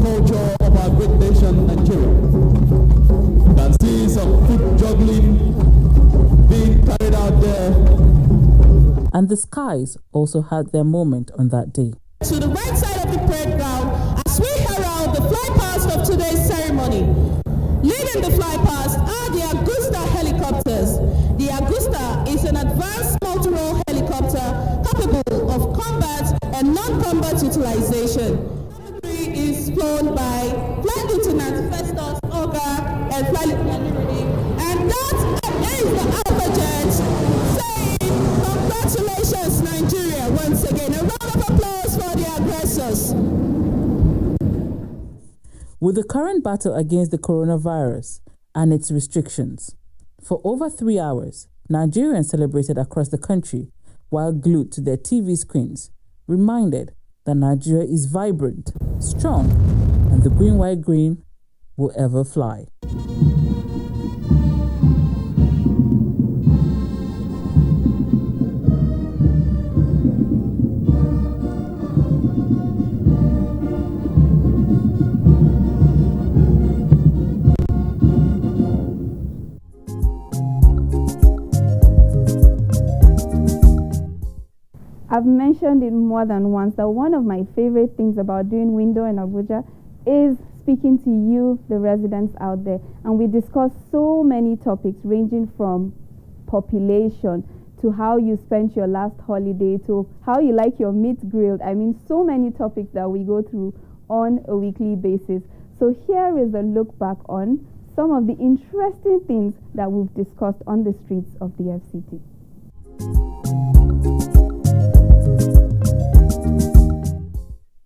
culture of our great nation, Nigeria. You can see some foot juggling being carried out there. And the skies also had their moment on that day. To the right side of the parade ground, as we herald the fly past of today's ceremony. Leading the fly past are the Agusta helicopters. The Agusta is an advanced multi-role helicopter capable of combat and non-combat utilization. Number 3 is flown by Flight Lieutenant Festus Oga and Flight Lieutenant Rudy. And that is the Alpha Jet saying, congratulations Nigeria once again. A round of applause for the aggressors. With the current battle against the coronavirus and its restrictions, for over 3 hours, Nigerians celebrated across the country while glued to their TV screens, reminded that Nigeria is vibrant, strong, and the green, white, green will ever fly. I've mentioned it more than once that one of my favorite things about doing Window in Abuja is speaking to you, the residents out there. And we discuss so many topics ranging from population to how you spent your last holiday to how you like your meat grilled. I mean, so many topics that we go through on a weekly basis. So here is a look back on some of the interesting things that we've discussed on the streets of the FCT.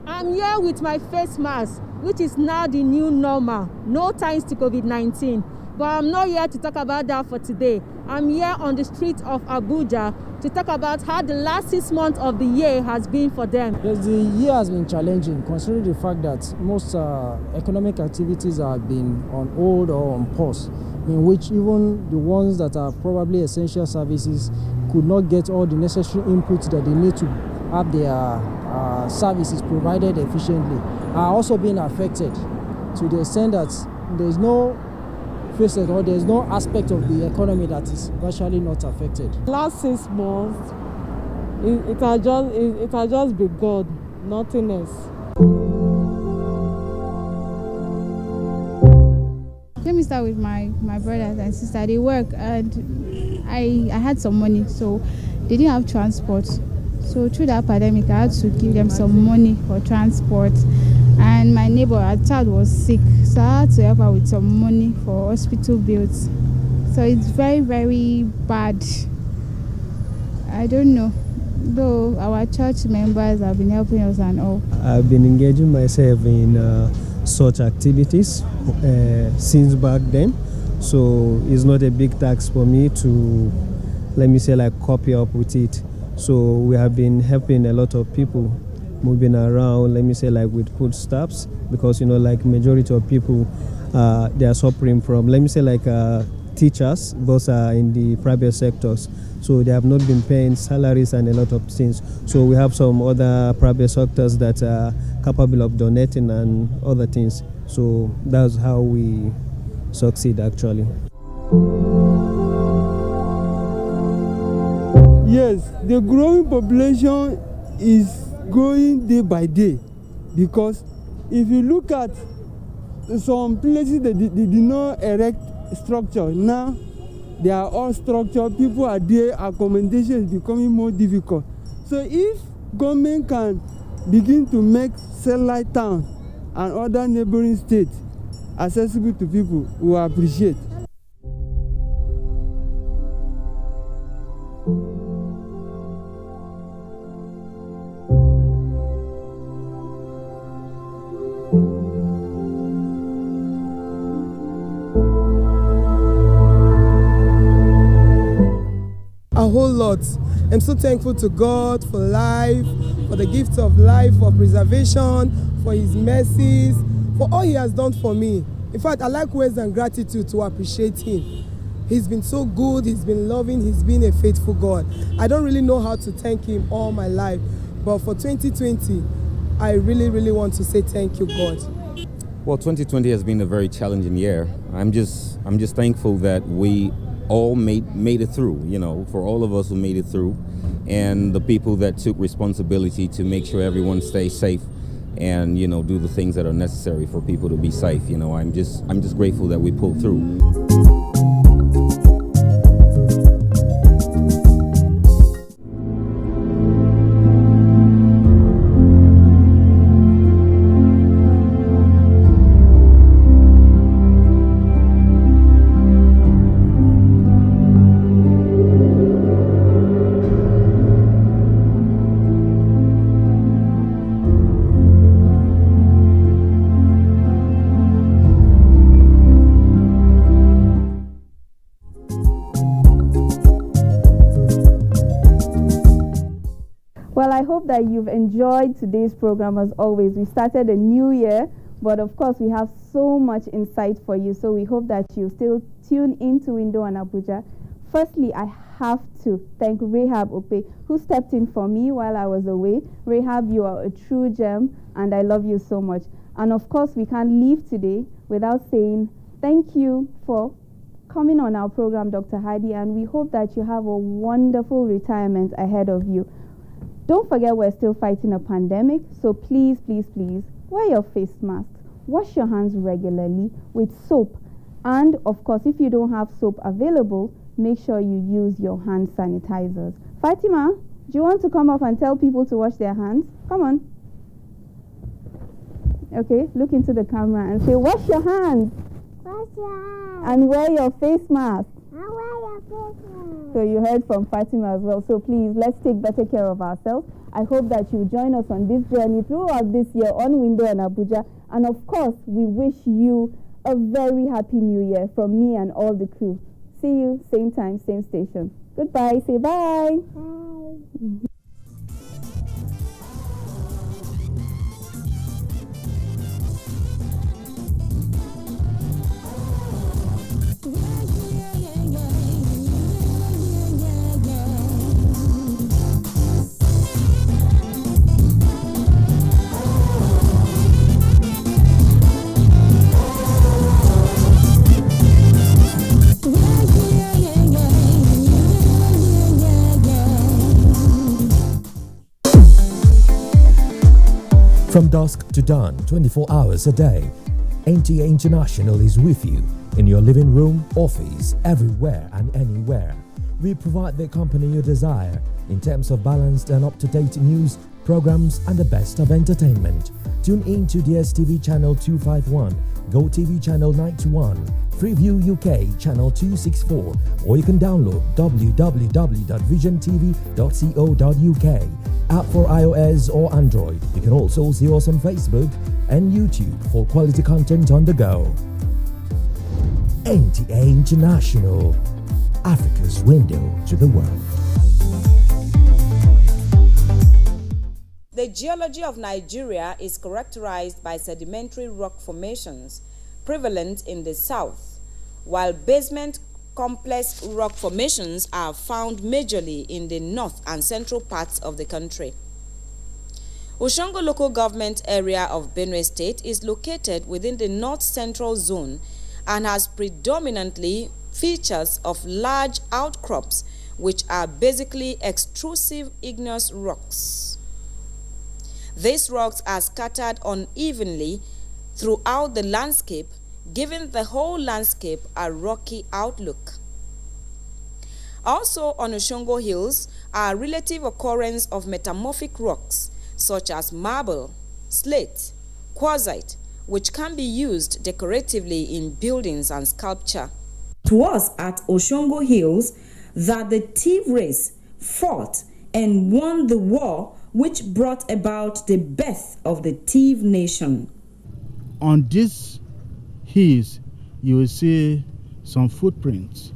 I'm here with my face mask, which is now the new normal. No thanks to COVID-19. But I'm not here to talk about that for today. I'm here on the streets of Abuja to talk about how the last 6 months of the year has been for them. Yes, the year has been challenging, considering the fact that most economic activities have been on hold or on pause, in which even the ones that are probably essential services could not get all the necessary inputs that they need to have their services provided efficiently, are also being affected to the extent that there's no facet or there's no aspect of the economy that is virtually not affected. Last 6 months, it has just begun, nothing else. Let me start with my brothers and sisters. They work and I had some money, so they didn't have transport. So through that pandemic, I had to give them some money for transport. And my neighbor, her child was sick, so I had to help her with some money for hospital bills. So it's very, very bad. I don't know, though our church members have been helping us and all. I've been engaging myself in such activities since back then. So it's not a big task for me to, let me say, like copy up with it. So we have been helping a lot of people moving around, let me say, like with foodstuffs, because, you know, like majority of people, they are suffering from, let me say, like teachers, both are in the private sectors. So they have not been paying salaries and a lot of things. So we have some other private sectors that are capable of donating and other things. So that's how we succeed, actually. Yes, the growing population is growing day by day, because if you look at some places that they did not erect structure, now they are all structured, people are there, accommodation is becoming more difficult. So if government can begin to make satellite towns and other neighboring states accessible to people, we will appreciate. A whole lot. I'm so thankful to God for life, for the gift of life, for preservation, for His mercies, for all He has done for me. In fact, I like words and gratitude to appreciate Him. He's been so good, He's been loving, He's been a faithful God. I don't really know how to thank Him all my life, but for 2020, I really want to say thank you, God. Well, 2020 has been a very challenging year. I'm just thankful that we all made it through, for all of us who made it through, and the people that took responsibility to make sure everyone stays safe and, do the things that are necessary for people to be safe. I'm just grateful that we pulled through. Well, I hope that you've enjoyed today's program as always. We started a new year, but of course we have so much insight for you. So we hope that you still tune into Window on Abuja. Firstly, I have to thank Rahab Okpe, who stepped in for me while I was away. Rahab, you are a true gem, and I love you so much. And of course, we can't leave today without saying thank you for coming on our program, Dr. Hadi, and we hope that you have a wonderful retirement ahead of you. Don't forget, we're still fighting a pandemic, so please, please, please, wear your face mask. Wash your hands regularly with soap. And, of course, if you don't have soap available, make sure you use your hand sanitizers. Fatima, do you want to come up and tell people to wash their hands? Come on. Okay, look into the camera and say, wash your hands. Wash your hands. And wear your face mask. And wear your face mask. So you heard from Fatima as well. So please, let's take better care of ourselves. I hope that you join us on this journey throughout this year on Window in Abuja. And of course, we wish you a very happy new year from me and all the crew. See you same time, same station. Goodbye. Say bye. Bye. From dusk to dawn, 24 hours a day, NTA International is with you in your living room, office, everywhere and anywhere. We provide the company you desire in terms of balanced and up-to-date news, programs and the best of entertainment. Tune in to DSTV channel 251, GoTV channel 91, Freeview UK channel 264, or you can download www.visiontv.co.uk. App for iOS or Android. You can also see us on Facebook and YouTube for quality content on the go. NTA International, Africa's window to the world. The geology of Nigeria is characterized by sedimentary rock formations prevalent in the south, while basement complex rock formations are found majorly in the north and central parts of the country. Oshongo local government area of Benue State is located within the north-central zone and has predominantly features of large outcrops, which are basically extrusive igneous rocks. These rocks are scattered unevenly throughout the landscape, giving the whole landscape a rocky outlook. Also on Oshongo Hills are relative occurrence of metamorphic rocks such as marble, slate, quartzite, which can be used decoratively in buildings and sculpture. It was at Oshongo Hills that the Tiv race fought and won the war which brought about the birth of the Tiv nation. On this hills, you will see some footprints,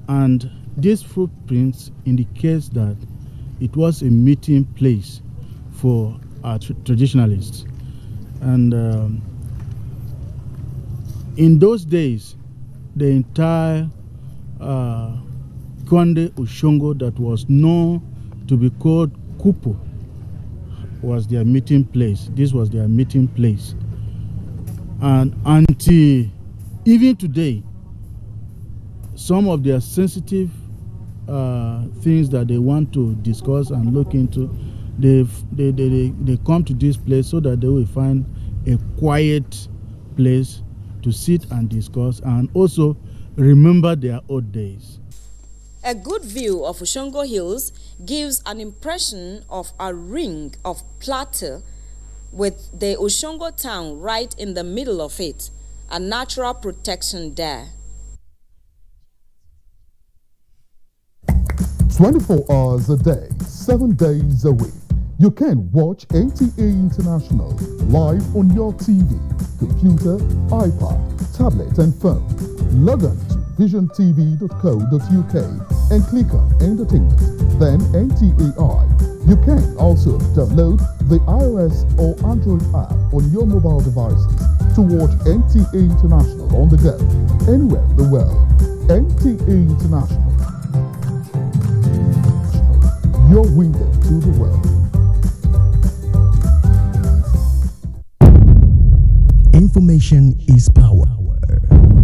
and these footprints indicate that it was a meeting place for our traditionalists. And in those days, the entire Kwande Oshongo that was known to be called Kupo was their meeting place. This was their meeting place. And until even today, some of their sensitive things that they want to discuss and look into, they come to this place so that they will find a quiet place to sit and discuss and also remember their old days. A good view of Ushongo Hills gives an impression of a ring of plateau with the Ushongo town right in the middle of it, a natural protection there. 24 hours a day, 7 days a week. You can watch NTA International live on your TV, computer, iPad, tablet and phone. Log on to visiontv.co.uk and click on Entertainment, then NTAI. You can also download the iOS or Android app on your mobile devices to watch NTA International on the go, anywhere in the world. NTA International, your window to the world. Information is power.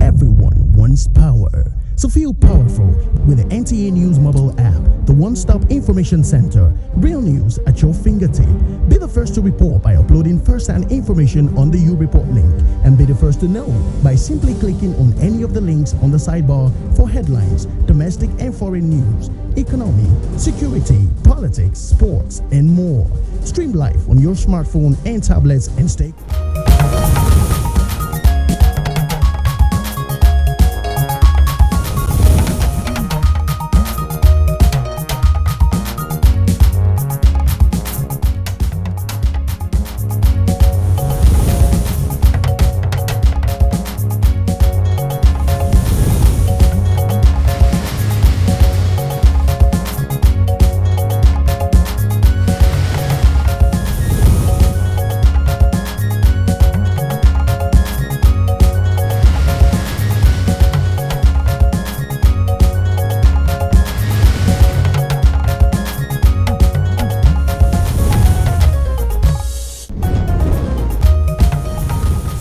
Everyone wants power. So feel powerful with the NTA News mobile app, the one-stop information center. Real news at your fingertip. Be the first to report by uploading first-hand information on the U-Report link, and be the first to know by simply clicking on any of the links on the sidebar for headlines, domestic and foreign news, economy, security, politics, sports, and more. Stream live on your smartphone and tablets and stay.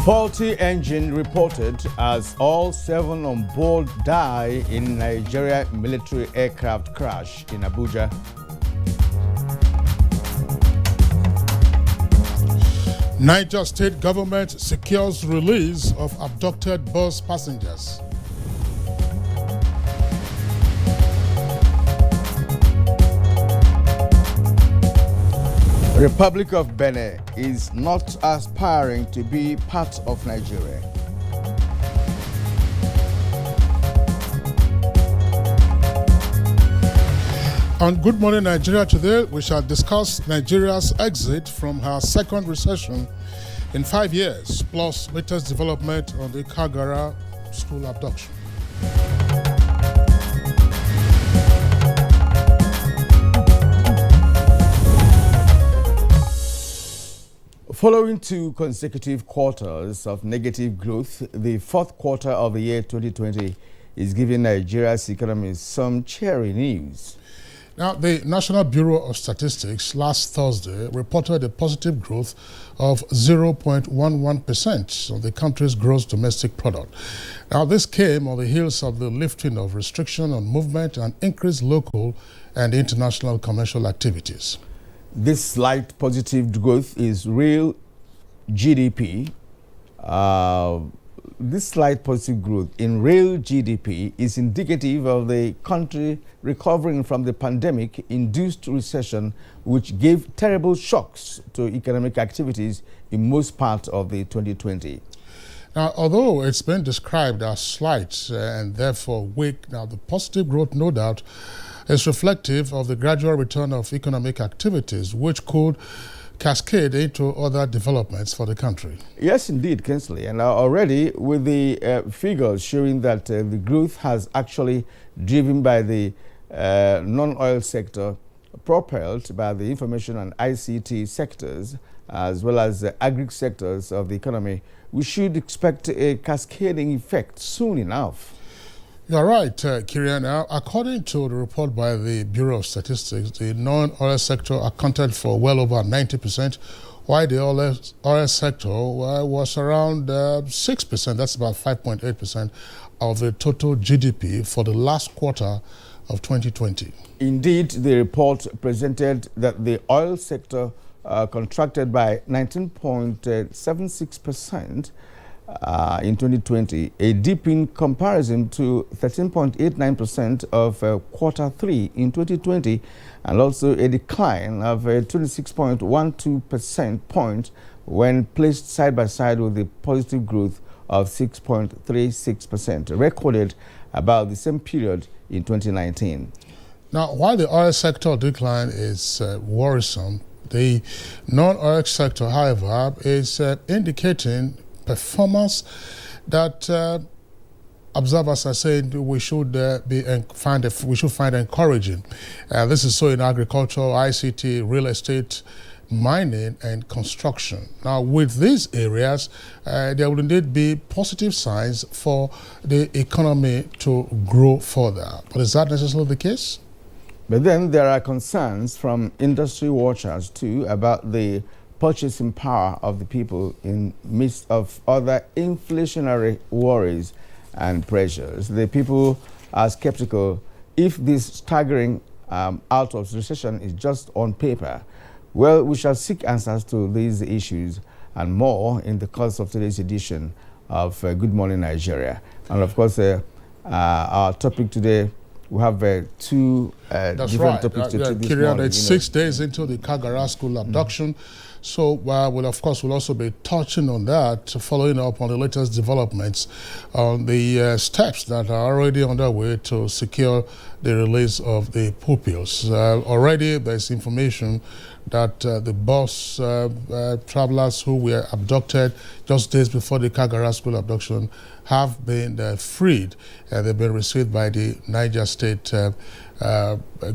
Faulty engine reported as all 7 on board die in Nigeria military aircraft crash in Abuja. Niger state government secures release of abducted bus passengers. Republic of Benin is not aspiring to be part of Nigeria. On Good Morning Nigeria today, we shall discuss Nigeria's exit from her second recession in 5 years, plus latest development on the Kagara school abduction. Following 2 consecutive quarters of negative growth, the 4th quarter of the year 2020 is giving Nigeria's economy some cheery news. Now, the National Bureau of Statistics last Thursday reported a positive growth of 0.11% of the country's gross domestic product. Now, this came on the heels of the lifting of restriction on movement and increased local and international commercial activities. This slight positive growth is real GDP. This slight positive growth in real GDP is indicative of the country recovering from the pandemic-induced recession, which gave terrible shocks to economic activities in most parts of the 2020. Now, although it's been described as slight and therefore weak, now the positive growth, no doubt, is reflective of the gradual return of economic activities, which could cascade into other developments for the country. Yes, indeed, Kinsley. And already with the figures showing that the growth has actually driven by the non-oil sector, propelled by the information and ICT sectors, as well as the agri sectors of the economy, we should expect a cascading effect soon enough. You're right, Kirian. Now, according to the report by the Bureau of Statistics, the non-oil sector accounted for well over 90% while the oil sector was around 6%. That's about 5.8% of the total GDP for the last quarter of 2020. Indeed, the report presented that the oil sector contracted by 19.76% in 2020, a dip in comparison to 13.89% of quarter 3 in 2020, and also a decline of 26.12% point when placed side by side with the positive growth of 6.36% recorded about the same period in 2019. Now, while the oil sector decline is worrisome, the non-oil sector, however, is indicating performance that observers are saying we should find encouraging. This is so in agriculture, ICT, real estate, mining, and construction. Now, with these areas, there will indeed be positive signs for the economy to grow further. But is that necessarily the case? But then there are concerns from industry watchers too about the purchasing power of the people in midst of other inflationary worries and pressures. The people are skeptical if this staggering out of recession is just on paper. Well, we shall seek answers to these issues and more in the course of today's edition of Good Morning Nigeria. And of course, our topic today, we have two different topics to treat this morning. It's 6 days into the Kagara school abduction. So we'll also be touching on that, following up on the latest developments on the steps that are already underway to secure the release of the pupils. Already there's information that the bus travelers who were abducted just days before the Kagara school abduction have been freed. They've been received by the Niger State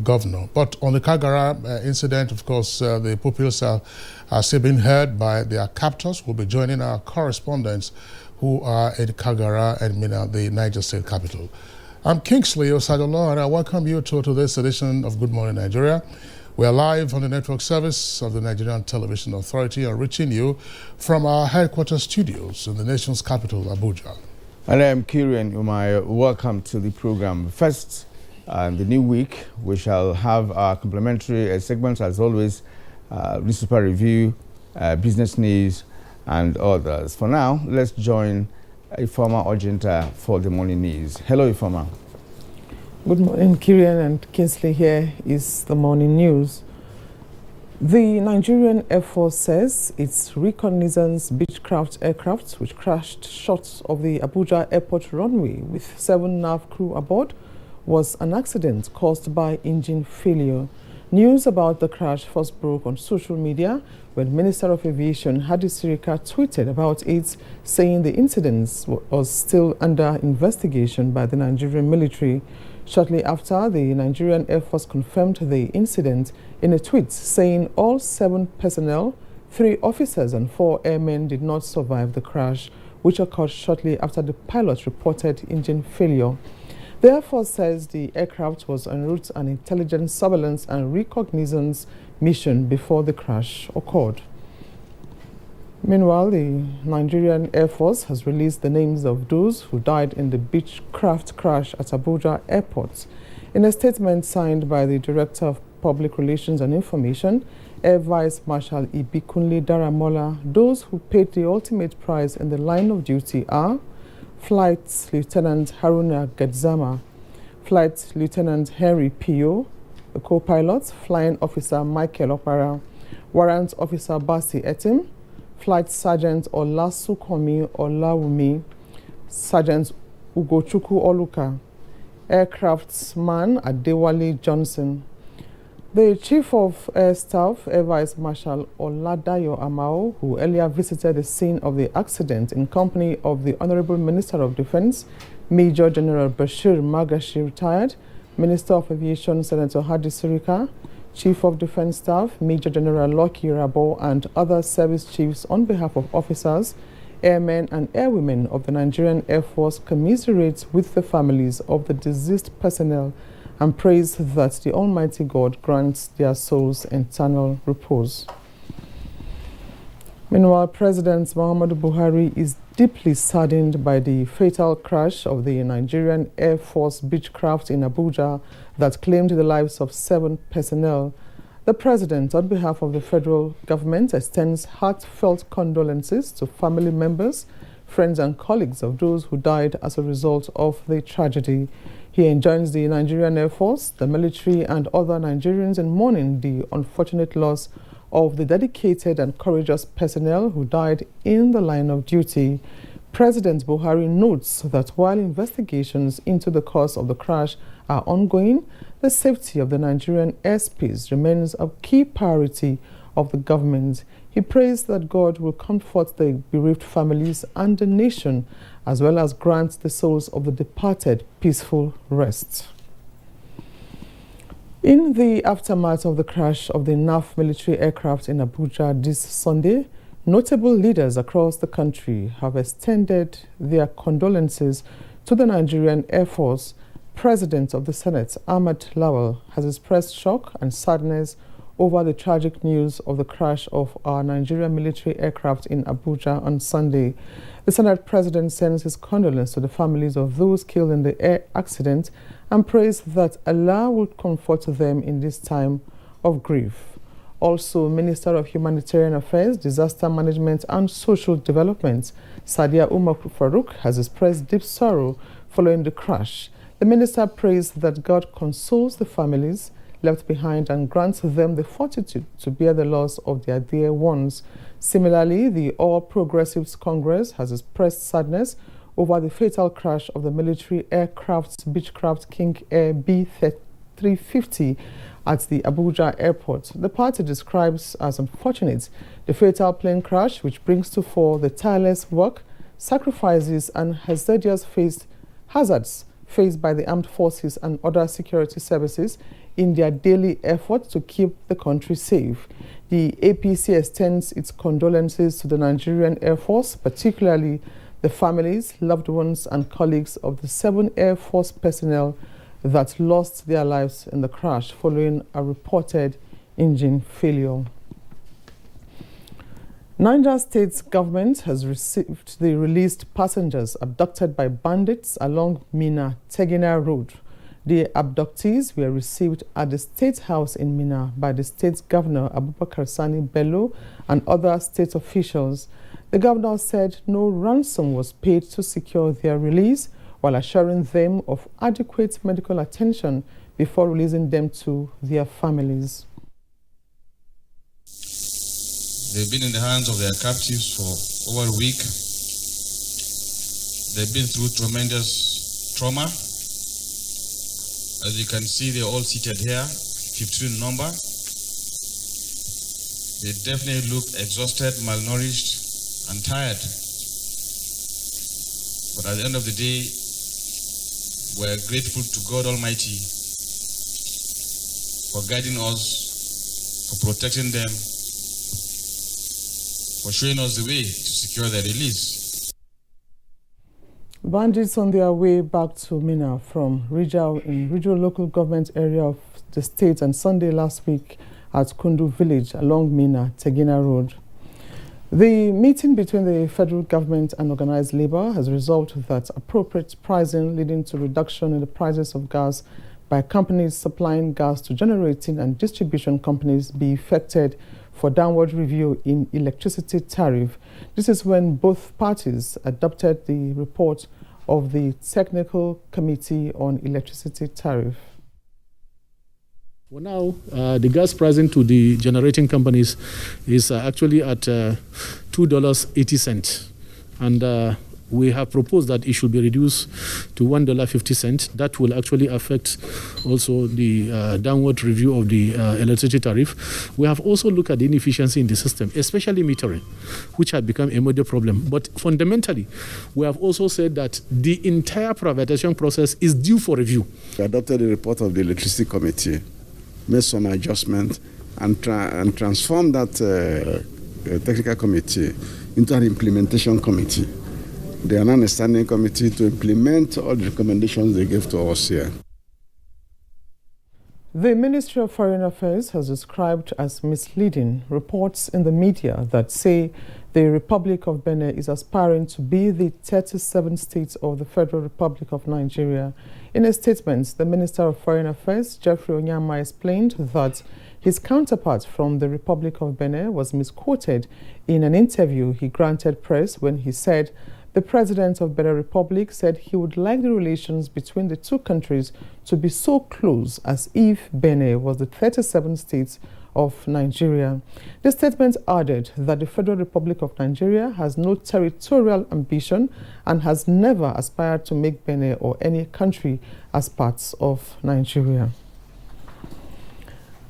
governor. But on the Kagara incident, of course, the pupils are still being held by their captors. We'll be joining our correspondents who are in Kagara and Mina, the Niger State capital. I'm Kingsley Osadolo, and I welcome you to today's edition of Good Morning Nigeria. We are live on the network service of the Nigerian Television Authority and reaching you from our headquarters studios in the nation's capital, Abuja. And I'm Kirian Umay. Welcome to the program. First, in the new week, we shall have our complementary segments as always, newspaper review, business news, and others. For now, let's join Ifeoma Ojinta for the morning news. Hello, Ifeoma. Good morning, Kirian and Kingsley. Here is the morning news. The Nigerian Air Force says its reconnaissance Beechcraft aircraft, which crashed short of the Abuja airport runway with 7 NAV crew aboard, was an accident caused by engine failure. News about the crash first broke on social media when Minister of Aviation Hadi Sirika tweeted about it, saying the incident was still under investigation by the Nigerian military. Shortly after, the Nigerian Air Force confirmed the incident in a tweet, saying all 7 personnel, 3 officers and 4 airmen did not survive the crash, which occurred shortly after the pilot reported engine failure. The Air Force says the aircraft was en route an intelligence, surveillance and reconnaissance mission before the crash occurred. Meanwhile, the Nigerian Air Force has released the names of those who died in the Beechcraft crash at Abuja Airport. In a statement signed by the Director of Public Relations and Information, Air Vice Marshal Ibikunle Daramola, those who paid the ultimate price in the line of duty are Flight Lieutenant Haruna Gedzama, Flight Lieutenant Henry Pio, the co-pilot, Flying Officer Michael Opara, Warrant Officer Basi Etim, Flight Sergeant Olasukomi Olawumi, Sergeant Ugochukwu Oluka, Aircraftsman Adewale Johnson. The Chief of Air Staff, Air Vice Marshal Oladayo Amao, who earlier visited the scene of the accident in company of the Honorable Minister of Defense, Major General Bashir Magashi, retired, Minister of Aviation, Senator Hadi Sirika, Chief of Defense Staff, Major General Lucky Rabo, and other service chiefs on behalf of officers, airmen and airwomen of the Nigerian Air Force commiserate with the families of the deceased personnel and praise that the Almighty God grants their souls eternal repose. Meanwhile, President Muhammadu Buhari is deeply saddened by the fatal crash of the Nigerian Air Force Beechcraft in Abuja that claimed the lives of 7 personnel. The President, on behalf of the federal government, extends heartfelt condolences to family members, friends and colleagues of those who died as a result of the tragedy. He enjoins the Nigerian Air Force, the military and other Nigerians in mourning the unfortunate loss of the dedicated and courageous personnel who died in the line of duty. President Buhari notes that while investigations into the cause of the crash are ongoing, the safety of the Nigerian airspace remains a key priority of the government. He prays that God will comfort the bereaved families and the nation, as well as grant the souls of the departed peaceful rest. In the aftermath of the crash of the NAF military aircraft in Abuja this Sunday, notable leaders across the country have extended their condolences to the Nigerian Air Force. President of the Senate, Ahmad Lawal, has expressed shock and sadness over the tragic news of the crash of our Nigerian military aircraft in Abuja on Sunday. The Senate President sends his condolences to the families of those killed in the air accident and prays that Allah will comfort them in this time of grief. Also, Minister of Humanitarian Affairs, Disaster Management and Social Development, Sadia Umar Farouk, has expressed deep sorrow following the crash. The minister prays that God consoles the families left behind and grants them the fortitude to bear the loss of their dear ones. Similarly, the All Progressives Congress has expressed sadness over the fatal crash of the military aircraft Beechcraft King Air B-350 at the Abuja airport. The party describes as unfortunate the fatal plane crash, which brings to fore the tireless work, sacrifices and hazards faced by the armed forces and other security services in their daily effort to keep the country safe. The APC extends its condolences to the Nigerian Air Force, particularly the families, loved ones and colleagues of the 7 Air Force personnel that lost their lives in the crash following a reported engine failure. Niger State's government has received the released passengers abducted by bandits along Minna-Tegina Road. The abductees were received at the State House in Minna by the state's governor, Abubakar Sani Bello, and other state officials. The governor said no ransom was paid to secure their release, while assuring them of adequate medical attention before releasing them to their families. They've been in the hands of their captives for over a week. They've been through tremendous trauma. As you can see, they're all seated here, 15 in number. They definitely look exhausted, malnourished, and tired. But at the end of the day, we're grateful to God Almighty for guiding us, for protecting them, for showing us the way to secure their release. Bandits on their way back to Minna from Rijau in Rijau local government area of the state on Sunday last week at Kundu village along Minna-Tegina Road. The meeting between the federal government and organized labor has resulted that appropriate pricing leading to reduction in the prices of gas by companies supplying gas to generating and distribution companies be effected for downward review in electricity tariff. This is when both parties adopted the report of the Technical Committee on Electricity Tariff. For now, the gas pricing to the generating companies is actually at $2.80, and we have proposed that it should be reduced to $1.50. That will actually affect also the downward review of the electricity tariff. We have also looked at the inefficiency in the system, especially metering, which had become a major problem. But fundamentally, we have also said that the entire privatization process is due for review. We adopted the report of the Electricity Committee, made some adjustments, and transformed that technical committee into an implementation committee. They are now a standing committee to implement all the recommendations they gave to us here. The Ministry of Foreign Affairs has described as misleading reports in the media that say the Republic of Benin is aspiring to be the 37th state of the Federal Republic of Nigeria. In a statement, the Minister of Foreign Affairs, Jeffrey Onyama, explained that his counterpart from the Republic of Benin was misquoted in an interview he granted press when he said the President of Benin Republic said he would like the relations between the two countries to be so close as if Benin was the 37th state of Nigeria. The statement added that the Federal Republic of Nigeria has no territorial ambition and has never aspired to make Benin or any country as parts of Nigeria.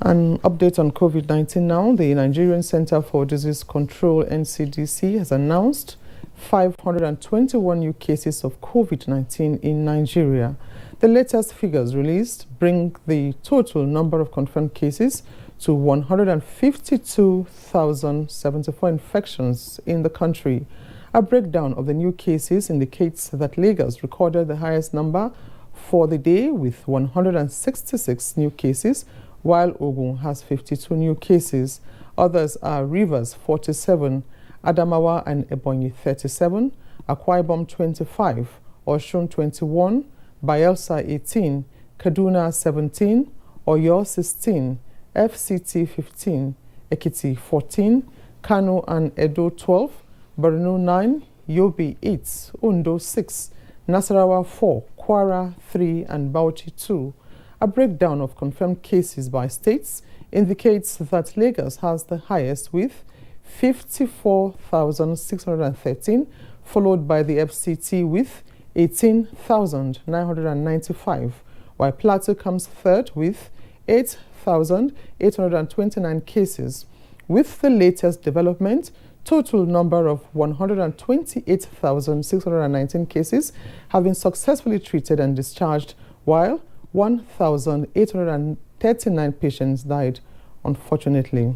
An update on COVID-19 now. The Nigerian Center for Disease Control, NCDC, has announced 521 new cases of COVID-19 in Nigeria. The latest figures released bring the total number of confirmed cases to 152,074 infections in the country. A breakdown of the new cases indicates that Lagos recorded the highest number for the day with 166 new cases, while Ogun has 52 new cases. Others are Rivers 47, Adamawa and Ebonyi 37, Akwa Ibom 25, Osun 21, Bayelsa 18, Kaduna 17, Oyo 16, FCT 15, Ekiti 14, Kano and Edo 12, Borno 9, Yobe 8, Ondo 6, Nasarawa 4, Kwara 3 and Bauchi 2. A breakdown of confirmed cases by states indicates that Lagos has the highest with 54,613, followed by the FCT with 18,995, while Plateau comes third with 8,829 cases. With the latest development, total number of 128,619 cases have been successfully treated and discharged, while 1,839 patients died, unfortunately.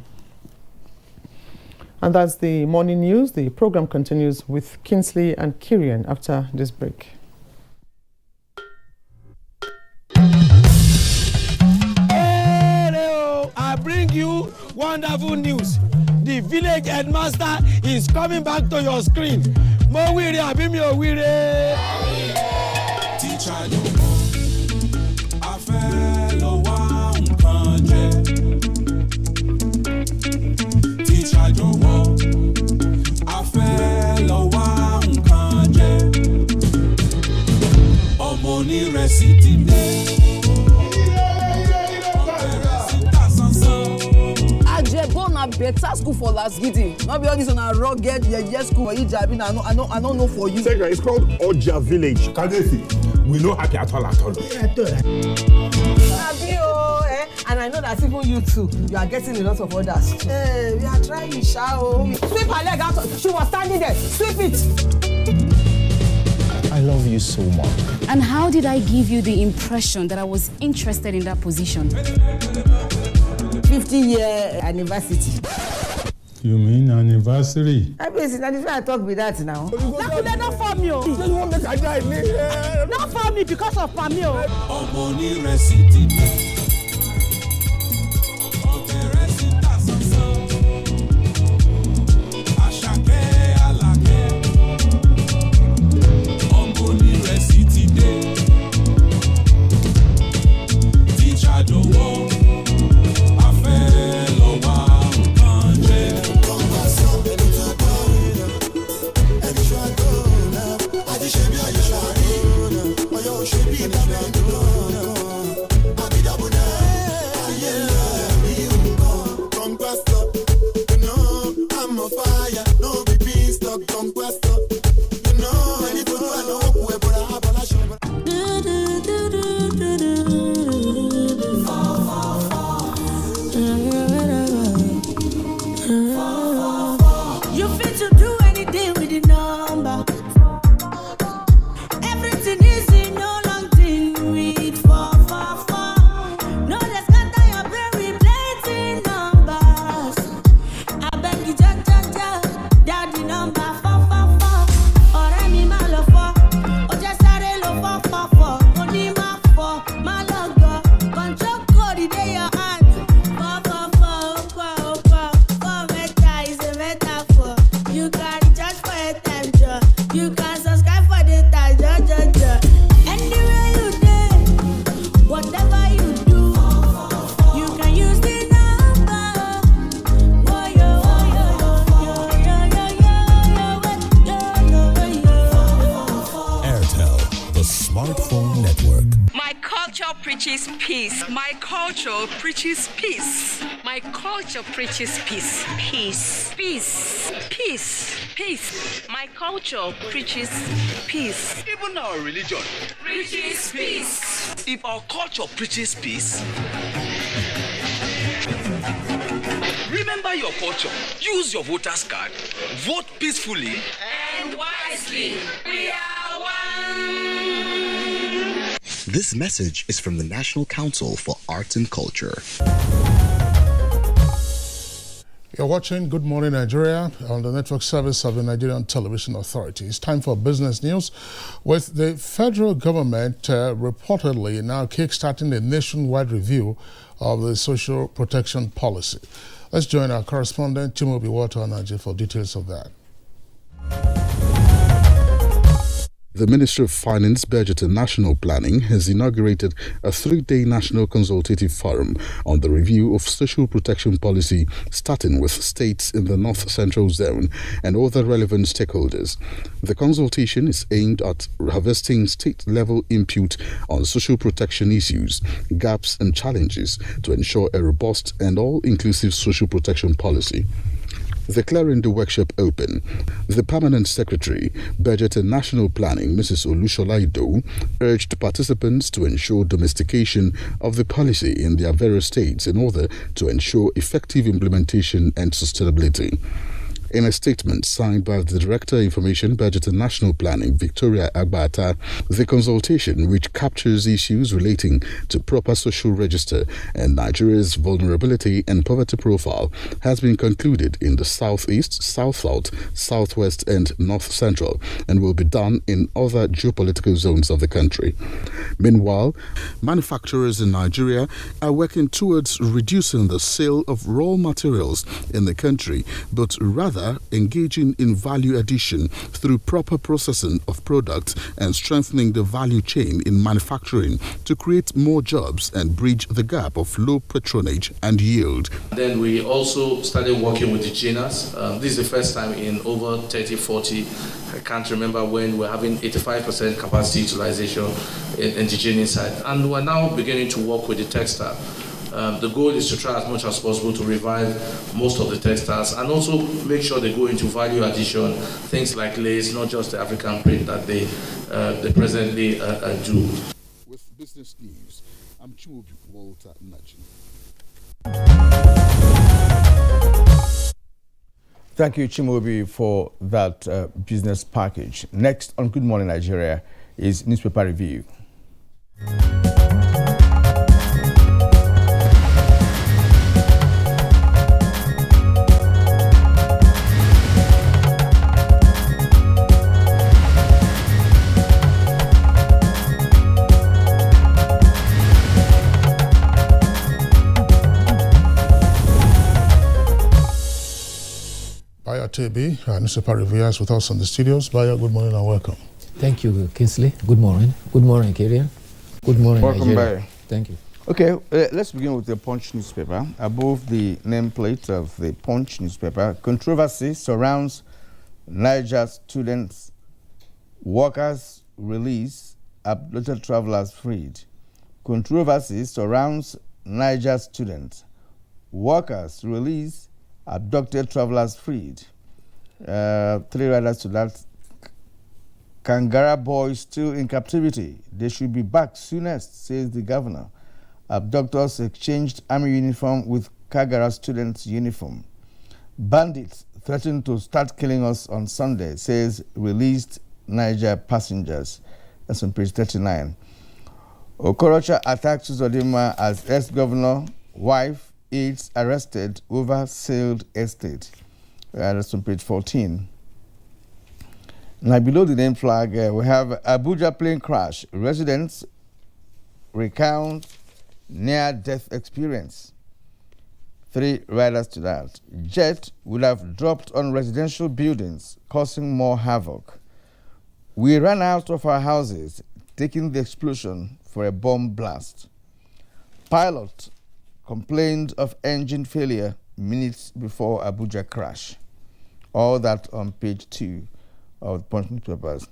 And that's the morning news. The program continues with Kingsley and Kirian after this break. I bring you wonderful news. The village headmaster is coming back to your screen. Mo wire abi mi o wire. Teacher yo mo, a fẹ́ lọ wá nǹkan jẹ. Teacher yo mo, a fẹ́ lọ wá nǹkan jẹ. Ọmọ onírẹsì ti dé. Go na better school for last gidi. Not be all this on a rugged school for Ijabi. I don't know for you. It's called Oja Village. Kadesi, we no happy at all. And I know that even you too, you are getting a lot of orders. Hey, we are trying, shao. Sweep her leg out. She was standing there. Sweep it. I love you so much. And how did I give you the impression that I was interested in that position? 50-year anniversary. You mean anniversary? I mean, I talk with that now. Not for me. Not for me because of Pamio. Control code, You can subscribe for the time, anywhere you do, whatever you do, you can use the number. Airtel, the smartphone network. My culture preaches peace. My culture preaches peace. My culture preaches peace. Peace. Peace. Peace. Peace. My culture preaches peace. Even our religion Preaches peace. If our culture preaches peace, remember your culture. Use your voter's card. Vote peacefully And wisely. We are one. This message is from the National Council for Arts and Culture. You're watching Good Morning Nigeria on the network service of the Nigerian Television Authority. It's time for business news, with the federal government reportedly now kickstarting a nationwide review of the social protection policy. Let's join our correspondent, Chimobi Watanaji, for details of that. The Ministry of Finance, Budget and National Planning has inaugurated a 3-day national consultative forum on the review of social protection policy, starting with states in the North Central Zone and other relevant stakeholders. The consultation is aimed at harvesting state-level input on social protection issues, gaps and challenges to ensure a robust and all-inclusive social protection policy. Declaring the workshop open, the Permanent Secretary, Budget and National Planning, Mrs. Olushola Ido, urged participants to ensure domestication of the policy in their various states in order to ensure effective implementation and sustainability. In a statement signed by the Director of Information, Budget and National Planning, Victoria Agbata, the consultation, which captures issues relating to proper social register and Nigeria's vulnerability and poverty profile, has been concluded in the Southeast, South-South, Southwest and North Central and will be done in other geopolitical zones of the country. Meanwhile, manufacturers in Nigeria are working towards reducing the sale of raw materials in the country, but rather engaging in value addition through proper processing of products and strengthening the value chain in manufacturing to create more jobs and bridge the gap of low patronage and yield. Then we also started working with the GNAs. This is the first time in over 30, 40, I can't remember when, we're having 85% capacity utilization in the GNA side. And we're now beginning to work with the textile. The goal is to try as much as possible to revive most of the textiles and also make sure they go into value addition, things like lace, not just the African print that they presently do. With business news, I'm Chimobi Watanaji. Thank you, Chimobi, for that business package. Next on Good Morning Nigeria is newspaper review. Baya TB, newspaper reviewers with us in the studios. Baya, good morning and welcome. Thank you, Kingsley. Good morning. Good morning, Kirian. Good morning, Welcome, Nigeria. Baya. Thank you. Okay, let's begin with the Punch newspaper. Above the nameplate of the Punch newspaper, controversy surrounds Niger students, workers release, abducted travelers freed. Controversy surrounds Niger students, workers release, abducted travelers freed. 3 riders to that. Kangara boys still in captivity. They should be back soonest, says the governor. Abductors exchanged army uniform with Kagara students' uniform. Bandits threatened to start killing us on Sunday, says released Niger passengers. That's on page 39. Okorocha attacks Uzodimma as ex-governor, wife, aides arrested over sealed estate. That's on page 14. Now below the name flag, we have Abuja plane crash. Residents recount near-death experience. 3 riders to that. Jet would have dropped on residential buildings, causing more havoc. We ran out of our houses, taking the explosion for a bomb blast. Pilot complained of engine failure minutes before Abuja crash. All that on page 2 of the Punch newspapers.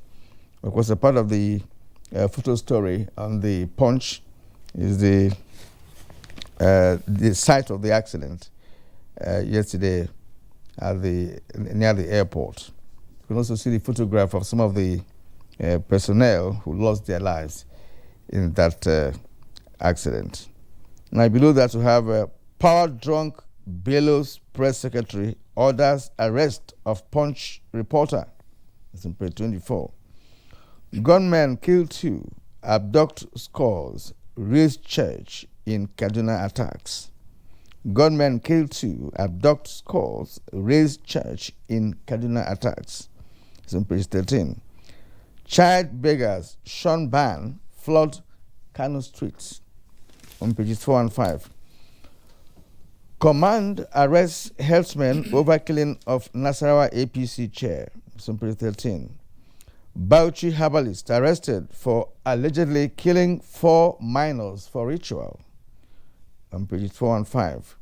Of course, a part of the photo story on the Punch is the site of the accident yesterday at near the airport. You can also see the photograph of some of the personnel who lost their lives in that accident. Now, below that, we have power-drunk Bellows press secretary orders arrest of Punch reporter. It's in page 24. Gunmen kill 2, abduct scores, raise church in Kaduna attacks. Gunmen kill 2, abduct scores, raise church in Kaduna attacks. It's on page 13. Child beggars shun ban flood Kano streets. On pages 4 and 5. Command arrests herdsmen over killing of Nasarawa APC chair. It's on page 13. Bauchi herbalist arrested for allegedly killing 4 minors for ritual. On pages 4 and 5.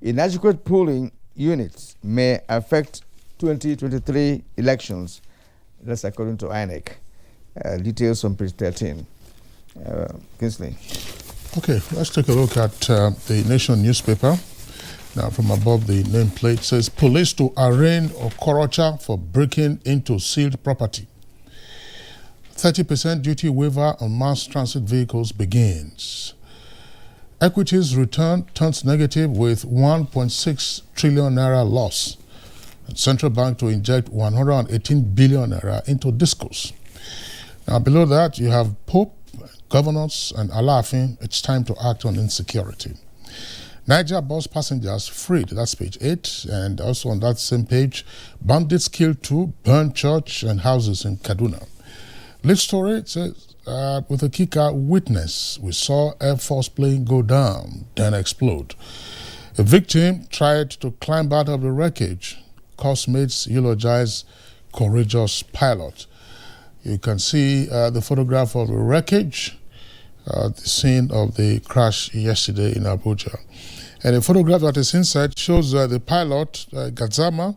Inadequate polling units may affect 2023 elections. That's according to INEC. Details on page 13. Kingsley. Okay, let's take a look at the Nation newspaper. Now, from above the nameplate says, police to arraign Okorocha for breaking into sealed property. 30% duty waiver on mass transit vehicles begins. Equities return turns negative with 1.6 trillion naira loss. And central bank to inject 118 billion naira into discos. Now, below that, you have Pope, governors, and Alafin. It's time to act on insecurity. Niger bus passengers freed. That's page 8. And also on that same page, bandits killed 2, burned church and houses in Kaduna. Lead story, it says, with a kicker witness, we saw Air Force plane go down, then explode. A victim tried to climb out of the wreckage. Cosmates eulogize courageous pilot. You can see the photograph of the wreckage, the scene of the crash yesterday in Abuja. And the photograph that is inside shows the pilot, Gazama,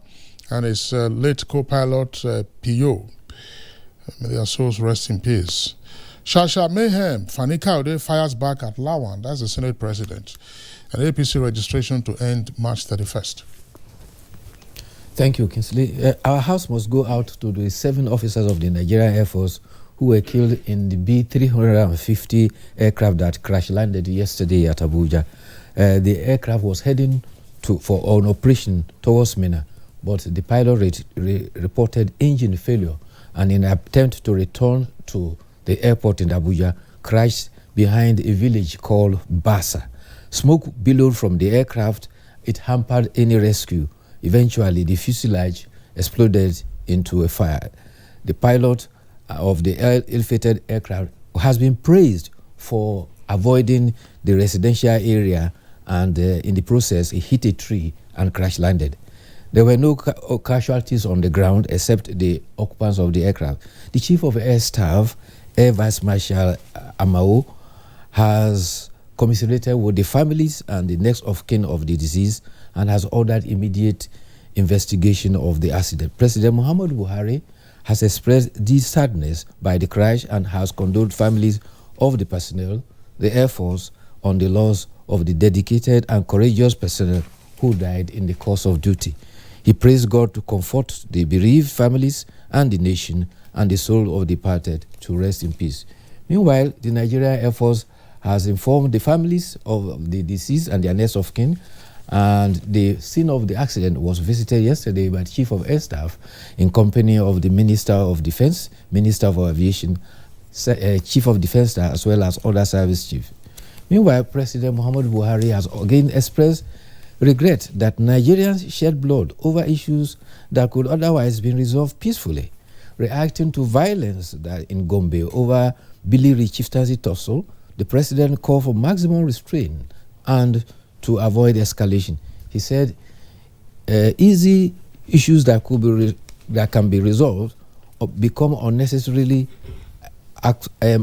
and his late co-pilot, P.O. May their souls rest in peace. Shasha Mayhem, Fani Kaude fires back at Lawan, that's the Senate president. And APC registration to end March 31st. Thank you, Kingsley. Our house must go out to the 7 officers of the Nigerian Air Force who were killed in the B-350 aircraft that crash-landed yesterday at Abuja. The aircraft was heading for an operation towards Mina, but the pilot reported engine failure, and in an attempt to return to the airport in Abuja, crashed behind a village called Basa. Smoke billowed from the aircraft. It hampered any rescue. Eventually, the fuselage exploded into a fire. The pilot of the ill-fated aircraft has been praised for avoiding the residential area, and in the process, he hit a tree and crash-landed. There were no casualties on the ground except the occupants of the aircraft. The Chief of Air Staff, Air Vice Marshal Amao, has commiserated with the families and the next of kin of the deceased and has ordered immediate investigation of the accident. President Muhammadu Buhari has expressed deep sadness by the crash and has condoled families of the personnel, the Air Force, on the loss of the dedicated and courageous personnel who died in the course of duty. He praised God to comfort the bereaved families and the nation, and the soul of the departed to rest in peace. Meanwhile, the Nigerian Air Force has informed the families of the deceased and their next of kin, and the scene of the accident was visited yesterday by the Chief of Air Staff in company of the Minister of Defense, Minister of Aviation, Chief of Defense Staff, as well as other service chiefs. Meanwhile, President Muhammadu Buhari has again expressed regret that Nigerians shed blood over issues that could otherwise be resolved peacefully. Reacting to violence that in Gombe over Biliri chieftaincy tussle, the president called for maximum restraint and to avoid escalation. He said easy issues that can be resolved become unnecessarily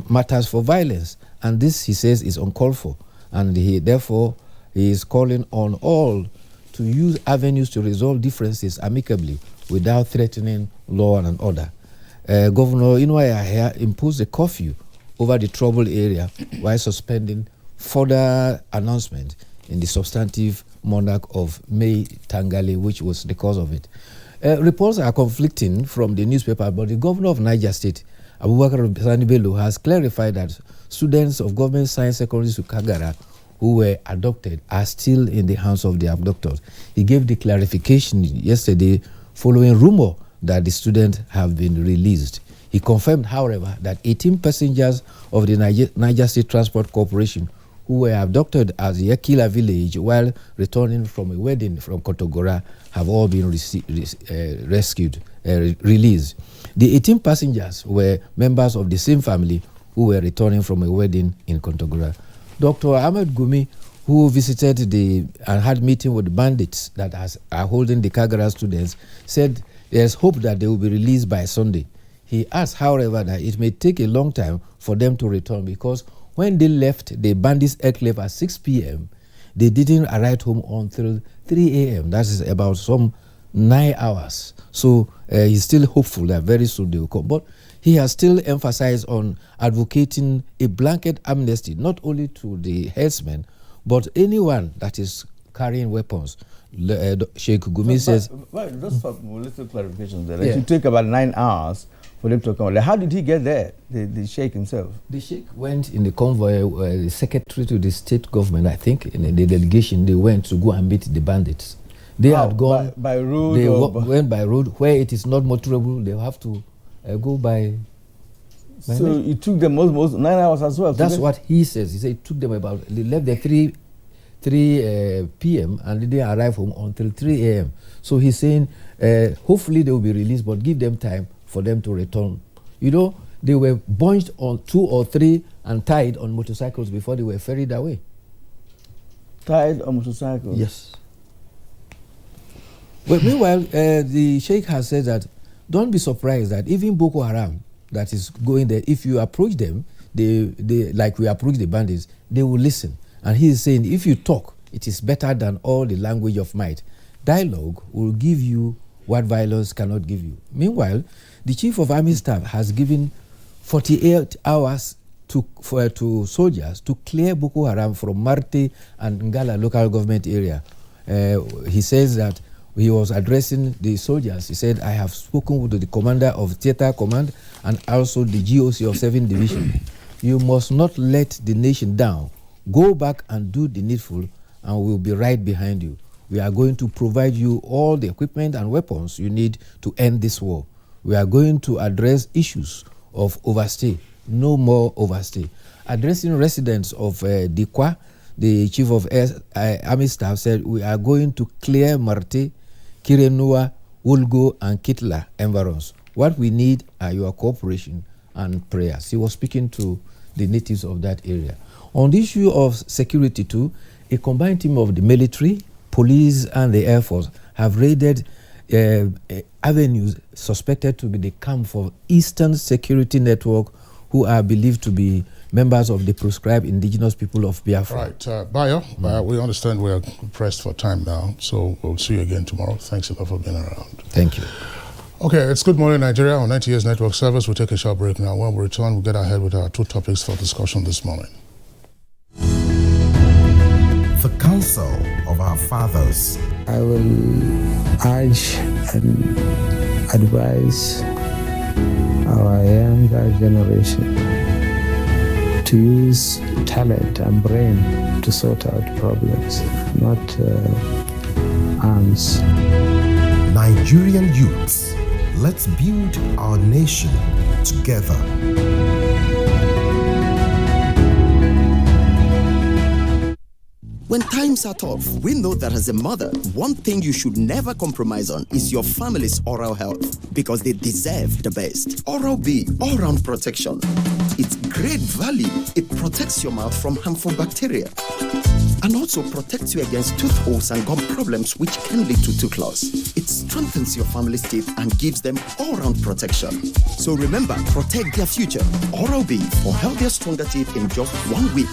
matters for violence. And this, he says, is uncalled for. And he is calling on all to use avenues to resolve differences amicably without threatening law and order. Governor Inuaya imposed a curfew over the troubled area while suspending further announcement in the substantive monarch of May Tangale, which was the cause of it. Reports are conflicting from the newspaper, but the governor of Niger State, Abubakar Sani Bello, has clarified that students of government science secondary school Kagara who were adopted are still in the hands of the abductors. He gave the clarification yesterday following rumor that the students have been released. He confirmed, however, that 18 passengers of the Niger State Transport Corporation who were abducted at the Yakila village while returning from a wedding from Kotogora have all been released. The 18 passengers were members of the same family who were returning from a wedding in Kotogora. Dr. Ahmed Gumi, who visited and had meeting with the bandits that are holding the Kagara students, said there's hope that they will be released by Sunday. He adds, however, that it may take a long time for them to return because when they left the bandits' enclave at 6 p.m., they didn't arrive home until 3 a.m. That is about some 9 hours. So he's still hopeful that very soon they will come. But he has still emphasized on advocating a blanket amnesty, not only to the herdsmen, but anyone that is carrying weapons. Sheikh Gumi says... Well, just for little clarification there. It should take about 9 hours for them to come. How did he get there, the Sheikh himself? The Sheikh went in the convoy, the secretary to the state government, I think, in the delegation, they went to go and meet the bandits. They had gone... By road? They went by road. Where it is not motorable, they have to go by... So it took them almost 9 hours as well? That's what he says. He said it took them about... They left there 3 p.m. and they didn't arrive home until 3 a.m. So he's saying hopefully they will be released, but give them time for them to return. You know, they were bunched on 2 or 3 and tied on motorcycles before they were ferried away. Tied on motorcycles? Yes. But meanwhile, the Sheikh has said that don't be surprised that even Boko Haram that is going there, if you approach them, they like we approach the bandits, they will listen. And he is saying, if you talk, it is better than all the language of might. Dialogue will give you what violence cannot give you. Meanwhile, the Chief of Army Staff has given 48 hours to soldiers to clear Boko Haram from Marte and Ngala local government area. He says that he was addressing the soldiers. He said, I have spoken with the commander of Theater Command and also the GOC of 7th Division. You must not let the nation down. Go back and do the needful, and we'll be right behind you. We are going to provide you all the equipment and weapons you need to end this war. We are going to address issues of overstay. No more overstay. Addressing residents of Dikwa, the Chief of Army Staff said, we are going to clear Marte, Kirenua, Wulgo, and Kitla environs. What we need are your cooperation and prayers. He was speaking to the natives of that area. On the issue of security too, a combined team of the military, police, and the Air Force have raided avenues suspected to be the camp for Eastern Security Network, who are believed to be members of the proscribed indigenous people of Biafra. Right, Bayo, we understand we are pressed for time now, so we'll see you again tomorrow. Thanks a lot for being around. Thank you. Okay, it's Good Morning Nigeria on NTA's network service. We'll take a short break now. When we return, we'll get ahead with our 2 topics for discussion this morning. The counsel of our fathers. I will urge and advise our younger generation to use talent and brain to sort out problems, not arms. Nigerian youths, let's build our nation together. When times are tough, we know that as a mother, one thing you should never compromise on is your family's oral health, because they deserve the best. Oral-B, all-round protection. Its great value, it protects your mouth from harmful bacteria. and also protects you against tooth holes and gum problems which can lead to tooth loss. It strengthens your family's teeth and gives them all-round protection. So remember, protect their future. Oral-B for healthier, stronger teeth in just 1 week.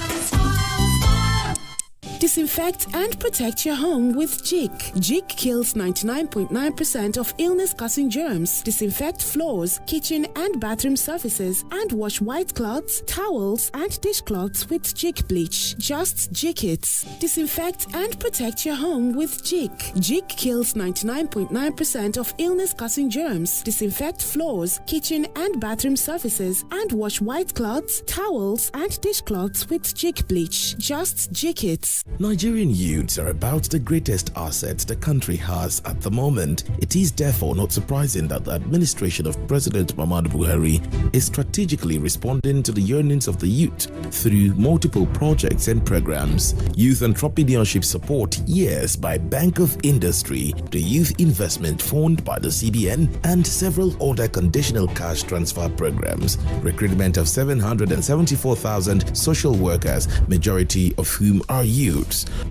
Disinfect and protect your home with Jik. Jik kills 99.9% of illness-causing germs. Disinfect floors, kitchen and bathroom surfaces, and wash white cloths, towels, and dishcloths with Jik bleach. Just Jik it. Disinfect and protect your home with Jik. Jik kills 99.9% of illness-causing germs. Disinfect floors, kitchen and bathroom surfaces, and wash white cloths, towels, and dishcloths with Jik bleach. Just Jik it. Nigerian youths are about the greatest assets the country has at the moment. It is therefore not surprising that the administration of President Muhammadu Buhari is strategically responding to the yearnings of the youth through multiple projects and programs. Youth entrepreneurship support, yes, by Bank of Industry, the Youth Investment Fund by the CBN, and several other conditional cash transfer programs. Recruitment of 774,000 social workers, majority of whom are youth,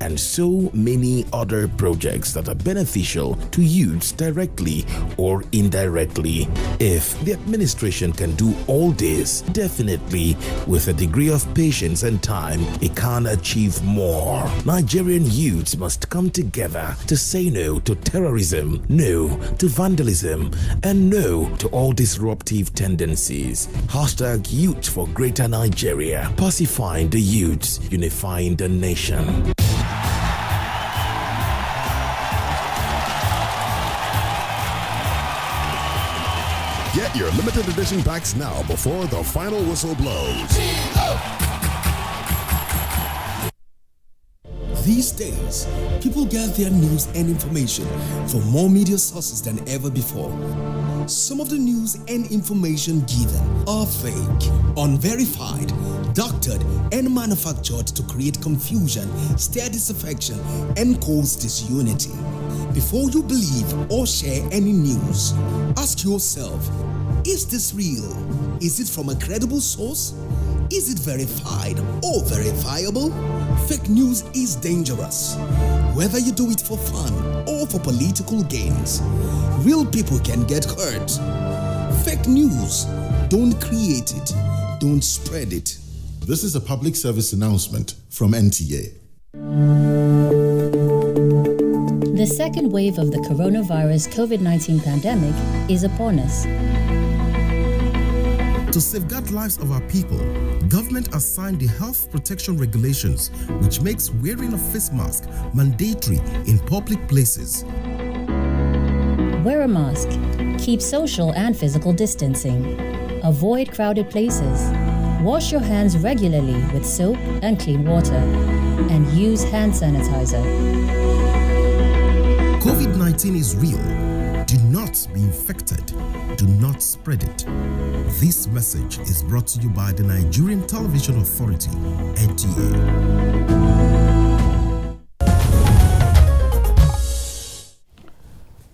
and so many other projects that are beneficial to youths directly or indirectly. If the administration can do all this, definitely with a degree of patience and time, it can achieve more. Nigerian youths must come together to say no to terrorism, no to vandalism, and no to all disruptive tendencies. Hashtag Youth for Greater Nigeria. Pacifying the youths, unifying the nation. Get your limited edition packs now before the final whistle blows. These days, people get their news and information from more media sources than ever before. Some of the news and information given are fake, unverified, doctored, and manufactured to create confusion, stir disaffection, and cause disunity. Before you believe or share any news, ask yourself, is this real? Is it from a credible source? Is it verified or verifiable? Fake news is dangerous, whether you do it for fun or for political gains. Real people can get hurt. Fake news, don't create it, don't spread it. This is a public service announcement from NTA. The second wave of the coronavirus COVID-19 pandemic is upon us. To safeguard lives of our people, government has signed the health protection regulations, which makes wearing a face mask mandatory in public places. Wear a mask. Keep social and physical distancing. Avoid crowded places. Wash your hands regularly with soap and clean water. And use hand sanitizer. COVID-19 is real. Do not be infected. Do not spread it. This message is brought to you by the Nigerian Television Authority, NTA.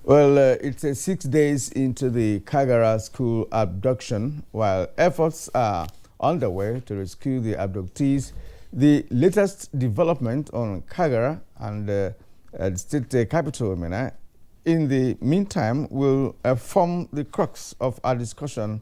Well, it's 6 days into the Kagara school abduction. While efforts are underway to rescue the abductees, the latest development on Kagara and the state capital, Minna, in the meantime, will form the crux of our discussion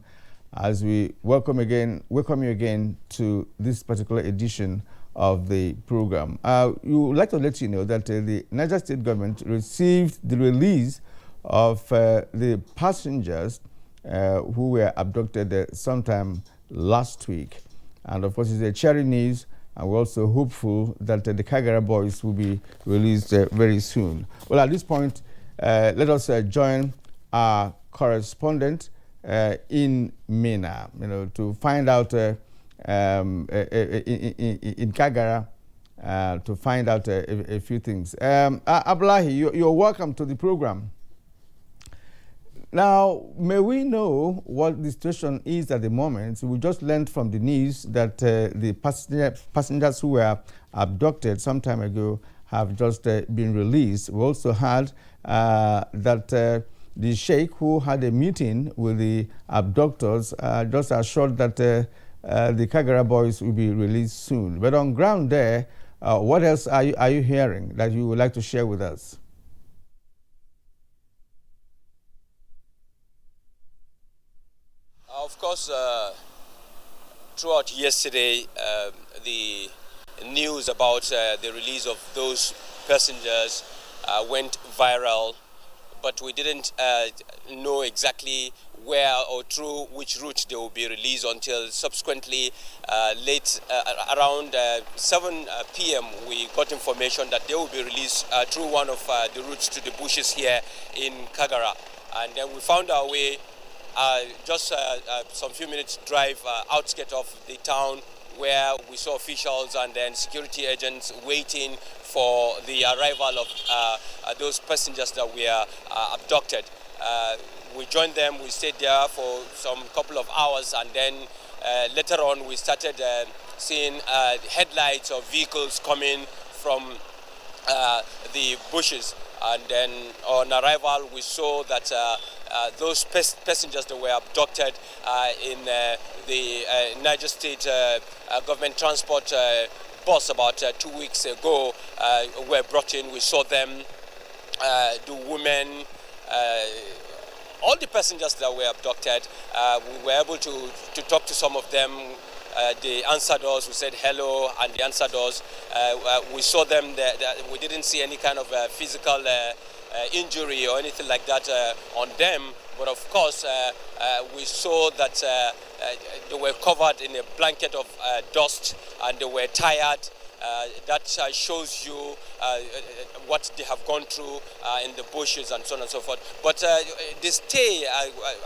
as we welcome you again to this particular edition of the program. We would like to let you know that the Niger State government received the release of the passengers who were abducted sometime last week. And of course, it's a cheering news, and we're also hopeful that the Kagara boys will be released very soon. Well, at this point, let us join our correspondent in Mina, to find out in Kagara, to find out a few things. Ablahi, you're welcome to the program. Now, may we know what the situation is at the moment? We just learned from the news that the passengers who were abducted some time ago have just been released. We also heard that the sheikh who had a meeting with the abductors just assured that the Kagara boys will be released soon. But on ground there, What else are you hearing that you would like to share with us? Of course, throughout yesterday, the news about the release of those passengers went viral, but we didn't know exactly where or through which route they will be released until subsequently late around 7 p.m. we got information that they will be released through one of the routes to the bushes here in Kagara, and then we found our way just some few minutes drive outskirts of the town, where we saw officials and then security agents waiting for the arrival of those passengers that were abducted. We joined them, we stayed there for some couple of hours, and then later on we started seeing headlights of vehicles coming from the bushes. And then on arrival we saw that those passengers that were abducted in the Niger State government transport bus about 2 weeks ago were brought in. We saw them, the women, all the passengers that were abducted. We were able to talk to some of them. They answered us, we said hello, and they answered us. We saw them, we didn't see any kind of physical injury or anything like that on them, but of course we saw that they were covered in a blanket of dust and they were tired. That shows you what they have gone through in the bushes and so on and so forth. But the stay,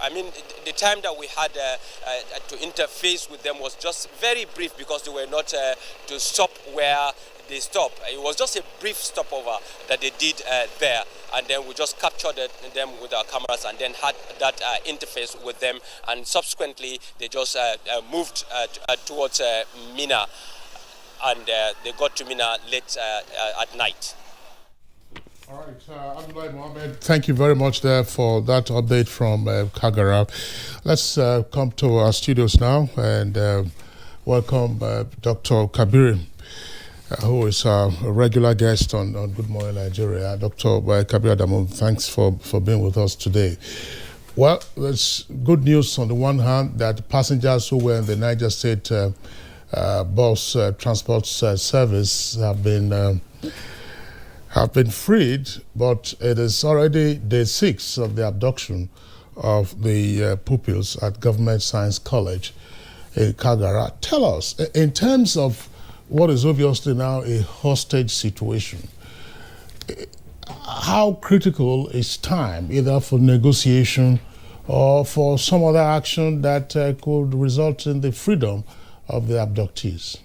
I mean, the time that we had to interface with them was just very brief, because they were not to stop where they stopped. It was just a brief stopover that they did there, and then we just captured them with our cameras and then had that interface with them, and subsequently they just moved towards Mina. And they got to Mina late at night. All right, Abdullah Mohammed, thank you very much there for that update from Kagara. Let's come to our studios now and welcome Dr. Kabir, who is a regular guest on Good Morning Nigeria. Dr. Kabir Adamu, thanks for being with us today. Well, there's good news on the one hand that passengers who were in the Niger State bus transport service have been freed, but it is already day 6 of the abduction of the pupils at Government Science College in Kagara. Tell us, in terms of what is obviously now a hostage situation, how critical is time, either for negotiation or for some other action that could result in the freedom of the abductees?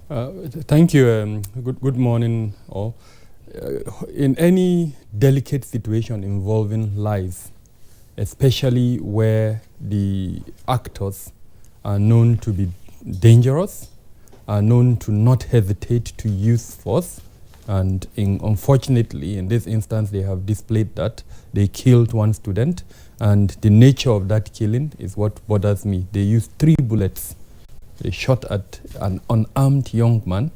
Thank you. Good morning, all. In any delicate situation involving life, especially where the actors are known to be dangerous, are known to not hesitate to use force, and unfortunately in this instance they have displayed that. They killed one student, and the nature of that killing is what bothers me. They used 3 bullets. They shot at an unarmed young man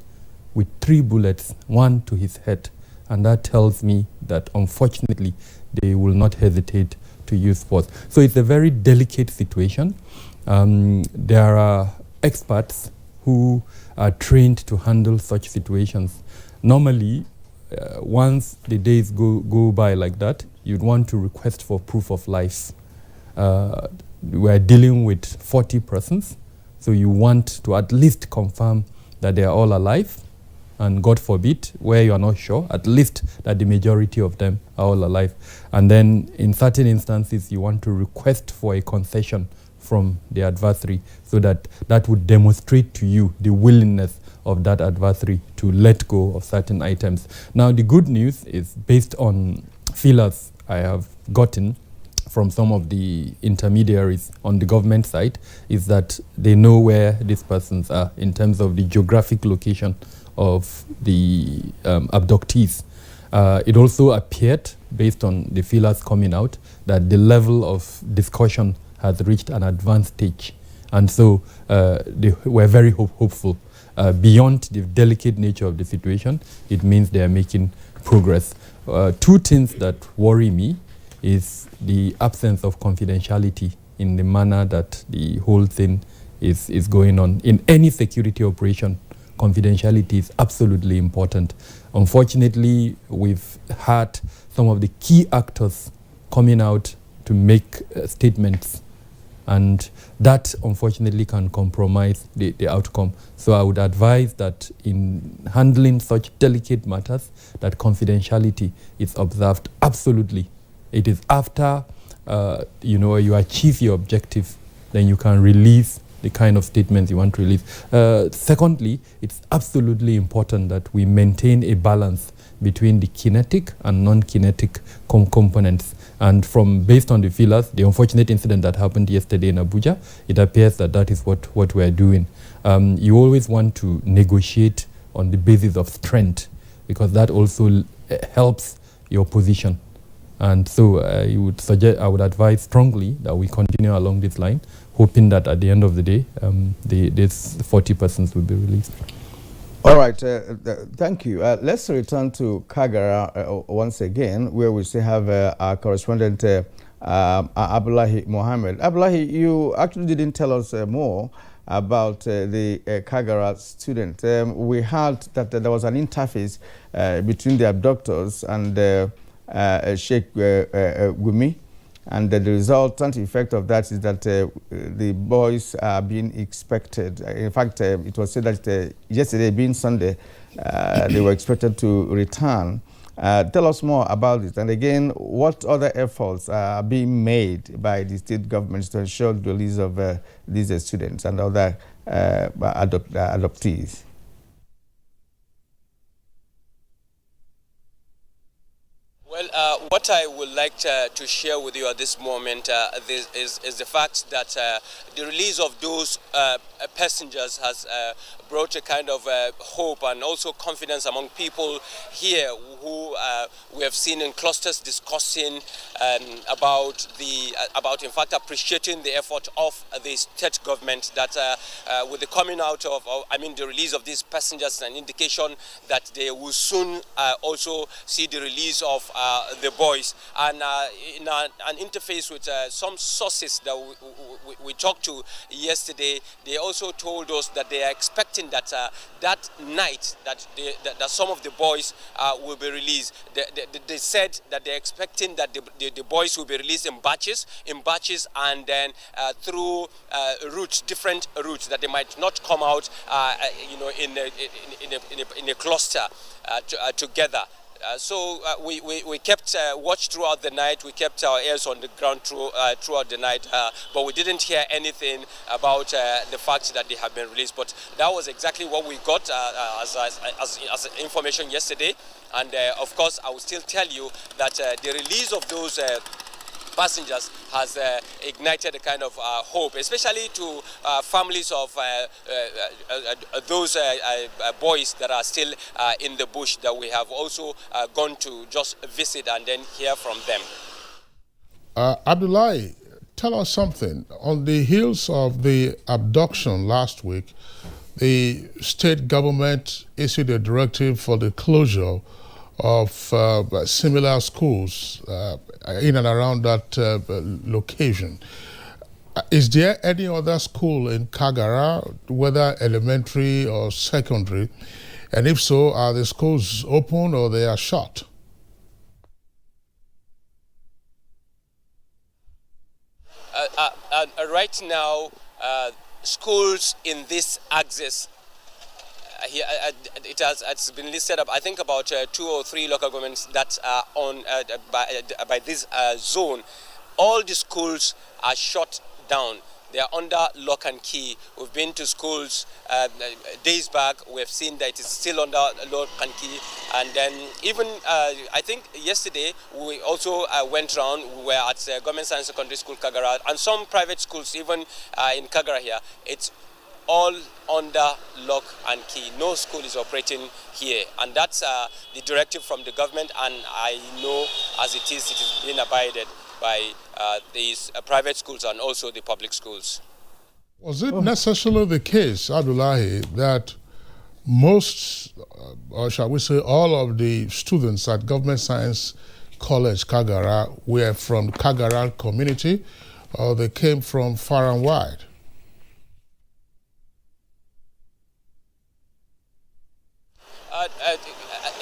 with 3 bullets, 1 to his head. And that tells me that unfortunately they will not hesitate to use force. So it's a very delicate situation. There are experts who are trained to handle such situations. Normally, once the days go by like that, you'd want to request for proof of life. We're dealing with 40 persons. So you want to at least confirm that they are all alive, and God forbid, where you are not sure, at least that the majority of them are all alive. And then in certain instances, you want to request for a concession from the adversary, so that would demonstrate to you the willingness of that adversary to let go of certain items. Now, the good news is, based on feelers I have gotten from some of the intermediaries on the government side, is that they know where these persons are in terms of the geographic location of the abductees. It also appeared, based on the feelers coming out, that the level of discussion has reached an advanced stage. And so they were very hopeful. beyond the delicate nature of the situation, it means they are making progress. Two things that worry me is the absence of confidentiality in the manner that the whole thing is going on. In any security operation, confidentiality is absolutely important. Unfortunately, we've had some of the key actors coming out to make statements, and that unfortunately can compromise the outcome. So I would advise that in handling such delicate matters, that confidentiality is observed absolutely. It is after you achieve your objective, then you can release the kind of statements you want to release. Secondly, it's absolutely important that we maintain a balance between the kinetic and non-kinetic components. And based on the feelers, the unfortunate incident that happened yesterday in Abuja, it appears that is what we're doing. You always want to negotiate on the basis of strength, because that also helps your position. And so I would advise strongly that we continue along this line, hoping that at the end of the day, these 40 persons will be released. All right, thank you. Let's return to Kagara once again, where we still have our correspondent, Abdullahi Mohammed. Abdullahi, you actually didn't tell us more about the Kagara student. We heard that there was an interface between the abductors and Sheikh Gumi, and the resultant effect of that is that the boys are being expected. In fact, it was said that yesterday, being Sunday, they were expected to return. Tell us more about it. And again, what other efforts are being made by the state governments to ensure the release of these students and other adoptees? Well, what I would like to share with you at this moment is the fact that the release of those passengers has brought a kind of hope and also confidence among people here who we have seen in clusters discussing about in fact appreciating the effort of the state government that with the coming out of the release of these passengers, an indication that they will soon also see the release of the boys. And in an interface with some sources that we talked to yesterday, they also told us that they are expecting that that night that some of the boys will be released. They said that they're expecting that the boys will be released in batches, and then through different routes, that they might not come out in a cluster together. So we kept watch throughout the night. We kept our ears on the ground throughout the night, but we didn't hear anything about the fact that they have been released. But that was exactly what we got as information yesterday. And of course, I will still tell you that the release of those passengers has ignited a kind of hope, especially to families of those boys that are still in the bush, that we have also gone to just visit and then hear from them. Abdullahi, tell us something. On the heels of the abduction last week, the state government issued a directive for the closure of similar schools in and around that location. Is there any other school in Kagara, whether elementary or secondary? And if so, are the schools open or they are shut? Right now, schools in this axis, it's been listed up, I think, about 2 or 3 local governments that are on by this zone. All the schools are shut down. They are under lock and key. We've been to schools days back. We've seen that it's still under lock and key. And then even, I think yesterday, we also went around. We were at Government Science Secondary School, Kagara, and some private schools, even in Kagara here. It's all under lock and key. No school is operating here. And that's the directive from the government. And I know as it is being abided by these private schools and also the public schools. Was it necessarily the case, Abdullahi, that most, or shall we say all of the students at Government Science College Kagara were from the Kagara community, or they came from far and wide?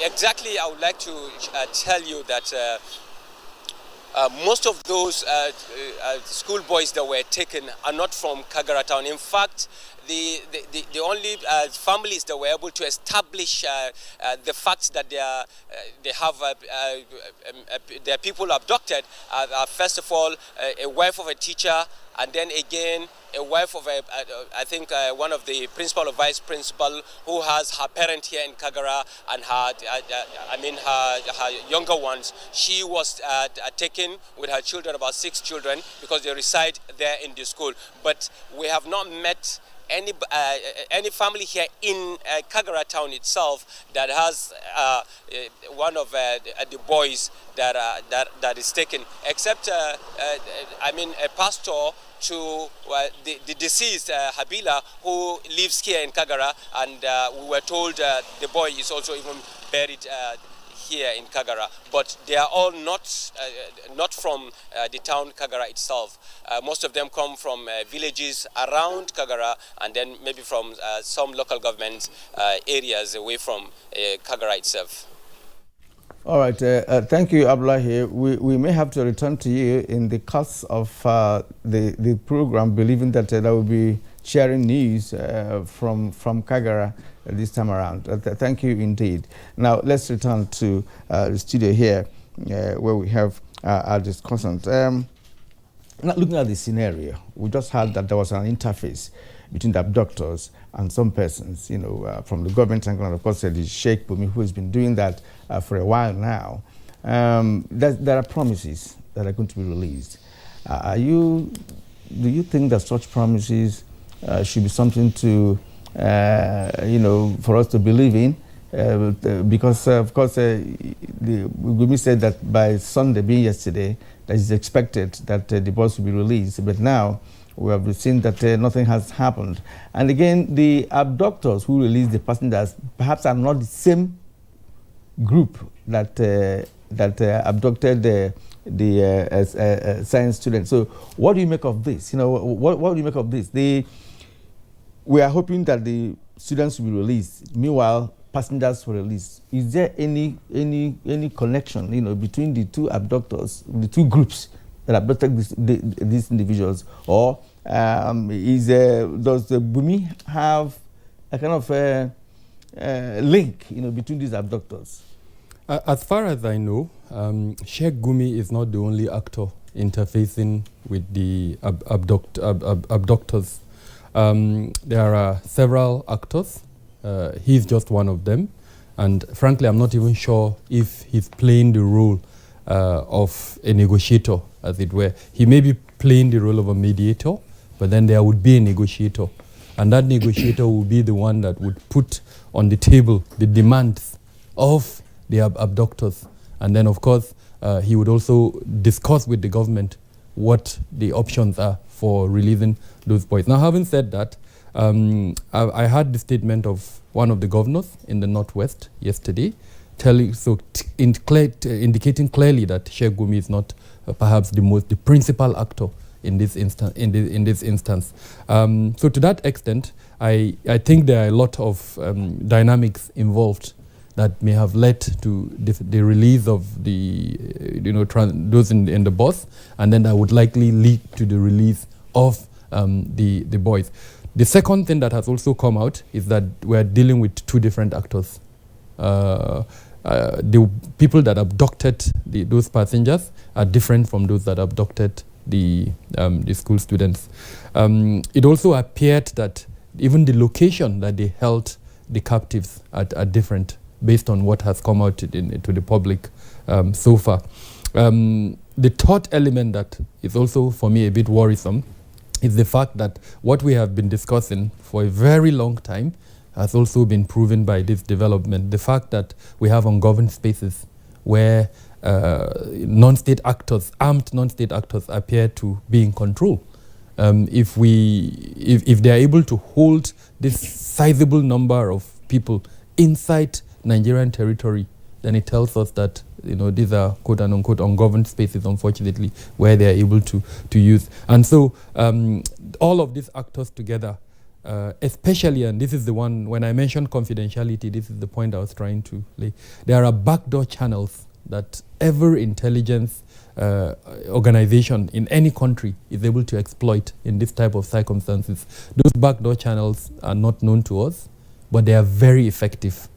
Exactly, I would like to tell you that most of those schoolboys that were taken are not from Kagara town. In fact, the only families that were able to establish the fact that they have their people abducted are first of all a wife of a teacher, and then again a wife of I think one of the principal or vice principal who has her parent here in Kagara, and her younger ones. She was taken with her children, about 6 children, because they reside there in the school. But we have not met any family here in Kagara town itself that has one of the boys that is taken, except a pastor to the deceased Habila, who lives here in Kagara, and we were told the boy is also even buried here in Kagara, but they are all not from the town Kagara itself. Most of them come from villages around Kagara, and then maybe from some local government areas away from Kagara itself. All right, thank you, Abdullahi. We may have to return to you in the course of the program, believing that there will be sharing news from Kagara this time around. Thank you indeed. Now let's return to the studio here, where we have our discussant. Now, looking at the scenario, we just heard that there was an interface between the abductors and some persons, from the government angle, and of course the Sheikh Bumi, who has been doing that for a while now. There are promises that are going to be released. Do you think that such promises should be something to, for us to believe in? Because of course, Bumi said that by Sunday, being yesterday, that it's expected that the boys will be released. But now we have seen that nothing has happened. And again, the abductors who released the passengers perhaps are not the same group that abducted the science students. So what do you make of this? What do you make of this? We are hoping that the students will be released. Meanwhile, passengers were released. Is there any connection, between the two abductors, the two groups that abducted these individuals, or does the Bumi have a kind of link, between these abductors? As far as I know, Sheikh Gumi is not the only actor interfacing with the abductors. There are several actors. He's just one of them. And frankly, I'm not even sure if he's playing the role of a negotiator, as it were. He may be playing the role of a mediator, but then there would be a negotiator. And that negotiator would be the one that would put on the table the demands of the abductors. And then, of course, he would also discuss with the government what the options are for releasing those boys. Now, having said that, I heard the statement of one of the governors in the Northwest yesterday, indicating clearly that Sheikh Gumi is not perhaps the principal actor in this instance. So to that extent, I think there are a lot of dynamics involved that may have led to the release of the those in the bus, and then that would likely lead to the release of the boys. The second thing that has also come out is that we're dealing with two different actors. The people that abducted those passengers are different from those that abducted the school students. It also appeared that even the location that they held the captives are different based on what has come out to the public so far. The third element that is also for me a bit worrisome is the fact that what we have been discussing for a very long time has also been proven by this development. The fact that we have ungoverned spaces where non-state actors, armed non-state actors, appear to be in control. If they are able to hold this sizable number of people inside Nigerian territory, then it tells us that these are quote and unquote ungoverned spaces, unfortunately, where they are able to use. And so all of these actors together, especially, and this is the one, when I mentioned confidentiality, this is the point I was trying to lay. There are backdoor channels that every intelligence organization in any country is able to exploit in this type of circumstances. Those backdoor channels are not known to us, but they are very effective,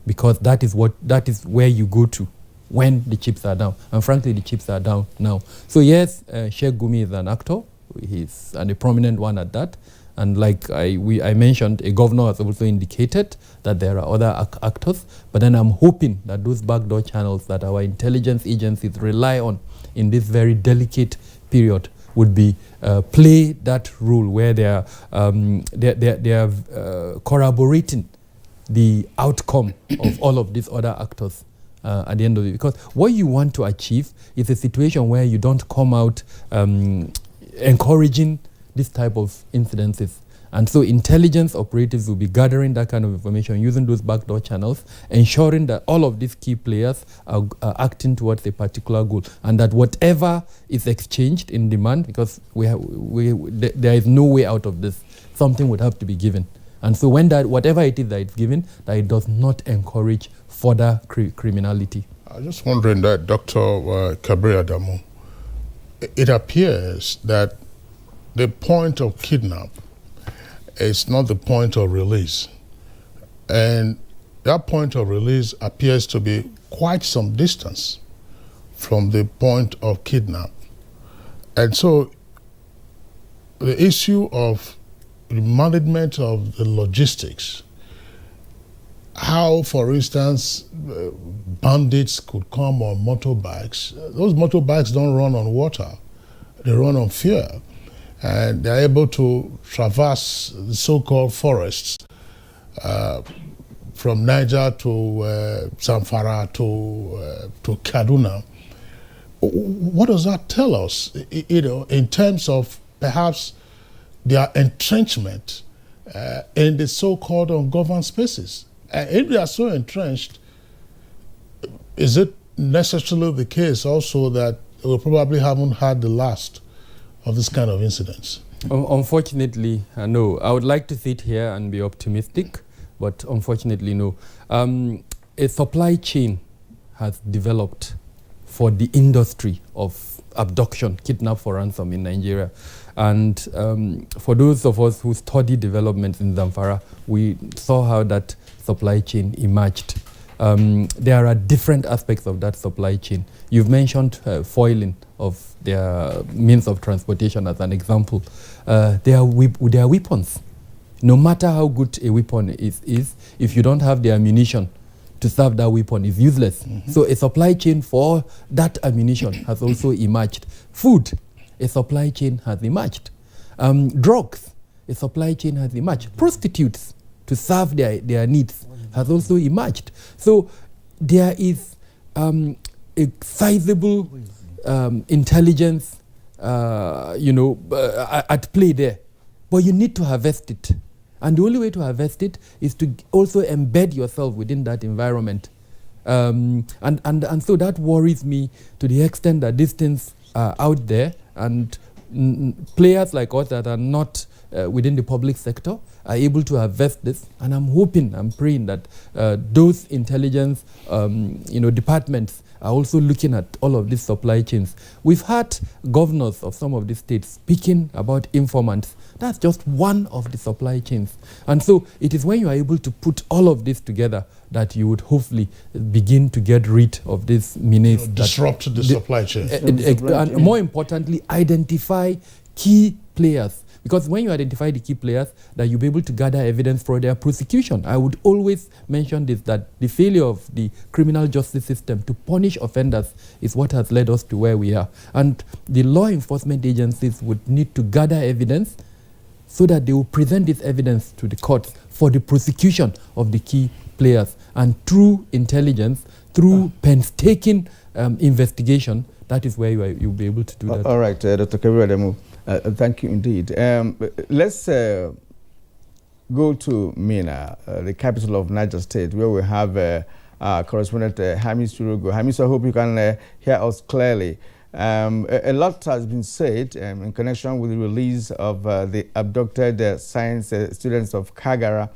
because that is where you go to when the chips are down. And frankly, the chips are down now. So yes, Sheikh Gumi is an actor. He's a prominent one at that. And like I mentioned, a governor has also indicated that there are other actors. But then I'm hoping that those backdoor channels that our intelligence agencies rely on in this very delicate period would be play that role where they are corroborating the outcome of all of these other actors at the end of it. Because what you want to achieve is a situation where you don't come out encouraging this type of incidences. And so intelligence operatives will be gathering that kind of information using those backdoor channels, ensuring that all of these key players are acting towards a particular goal, and that whatever is exchanged in demand, because there is no way out of this, something would have to be given. And so when whatever it is that it's given, that it does not encourage further criminality. I'm just wondering that, Dr. Kabir Adamu, it appears that the point of kidnap is not the point of release. And that point of release appears to be quite some distance from the point of kidnap. And so the issue of the management of the logistics, how, for instance, bandits could come on motorbikes. Those motorbikes don't run on water, they run on fear. And they're able to traverse the so-called forests from Niger to Zamfara to Kaduna. What does that tell us, in terms of perhaps their entrenchment in the so-called ungoverned spaces? If they are so entrenched, is it necessarily the case also that we probably haven't had the last of this kind of incidents? Unfortunately, no. I would like to sit here and be optimistic, but unfortunately, no. A supply chain has developed for the industry of abduction, kidnap for ransom in Nigeria. And for those of us who study development in Zamfara, we saw how that supply chain emerged. There are different aspects of that supply chain. You've mentioned foiling of their means of transportation as an example. They are weapons. No matter how good a weapon is, if you don't have the ammunition to serve that weapon, is useless. Mm-hmm. So a supply chain for that ammunition has also emerged. Food, a supply chain has emerged. Drugs, a supply chain has emerged. Prostitutes, to serve their needs, has also emerged. So there is a sizable intelligence, at play there. But you need to harvest it. And the only way to harvest it is to also embed yourself within that environment. And so that worries me to the extent that these things are out there, and players like us that are not within the public sector are able to harvest this. And I'm hoping, I'm praying that those intelligence departments are also looking at all of these supply chains. We've had governors of some of these states speaking about informants. That's just one of the supply chains. And so it is when you are able to put all of this together that you would hopefully begin to get rid of this menace. Disrupt the supply chain. And more importantly, identify key players. Because when you identify the key players, that you'll be able to gather evidence for their prosecution. I would always mention this, that the failure of the criminal justice system to punish offenders is what has led us to where we are. And the law enforcement agencies would need to gather evidence so that they will present this evidence to the courts for the prosecution of the key players. And through intelligence, through painstaking investigation, that is where you'll be able to do that. All right, Dr. Kabir Adamu. Thank you indeed. Let's go to Minna, the capital of Niger State, where we have correspondent Hamis Urugo. Hamis, I hope you can hear us clearly. A lot has been said in connection with the release of the abducted science students of Kagara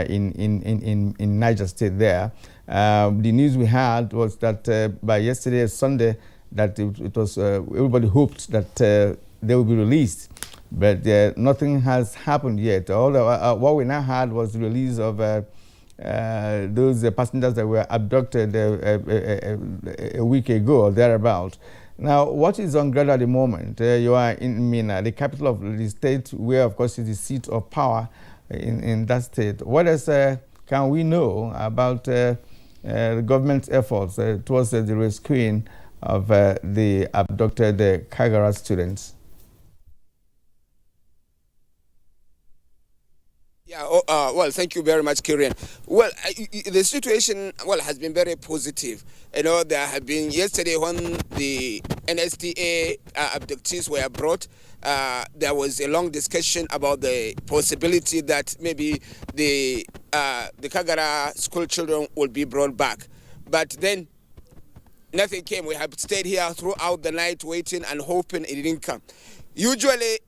in Niger State there. The news we had was that by yesterday, Sunday, that it was everybody hoped that they will be released, but nothing has happened yet. What we now had was the release of those passengers that were abducted a week ago or thereabout. Now, what is on ground at the moment? You are in Minna, the capital of the state, where, of course, is the seat of power in that state. What else can we know about the government's efforts towards the rescuing of the abducted Kagara students? Yeah, well, thank you very much, Kieran. Well, the situation, has been very positive. You know, there have been, yesterday when the NTA abductees were brought, there was a long discussion about the possibility that maybe the Kagara school children will be brought back. But then nothing came. We have stayed here throughout the night waiting and hoping it didn't come. Usually,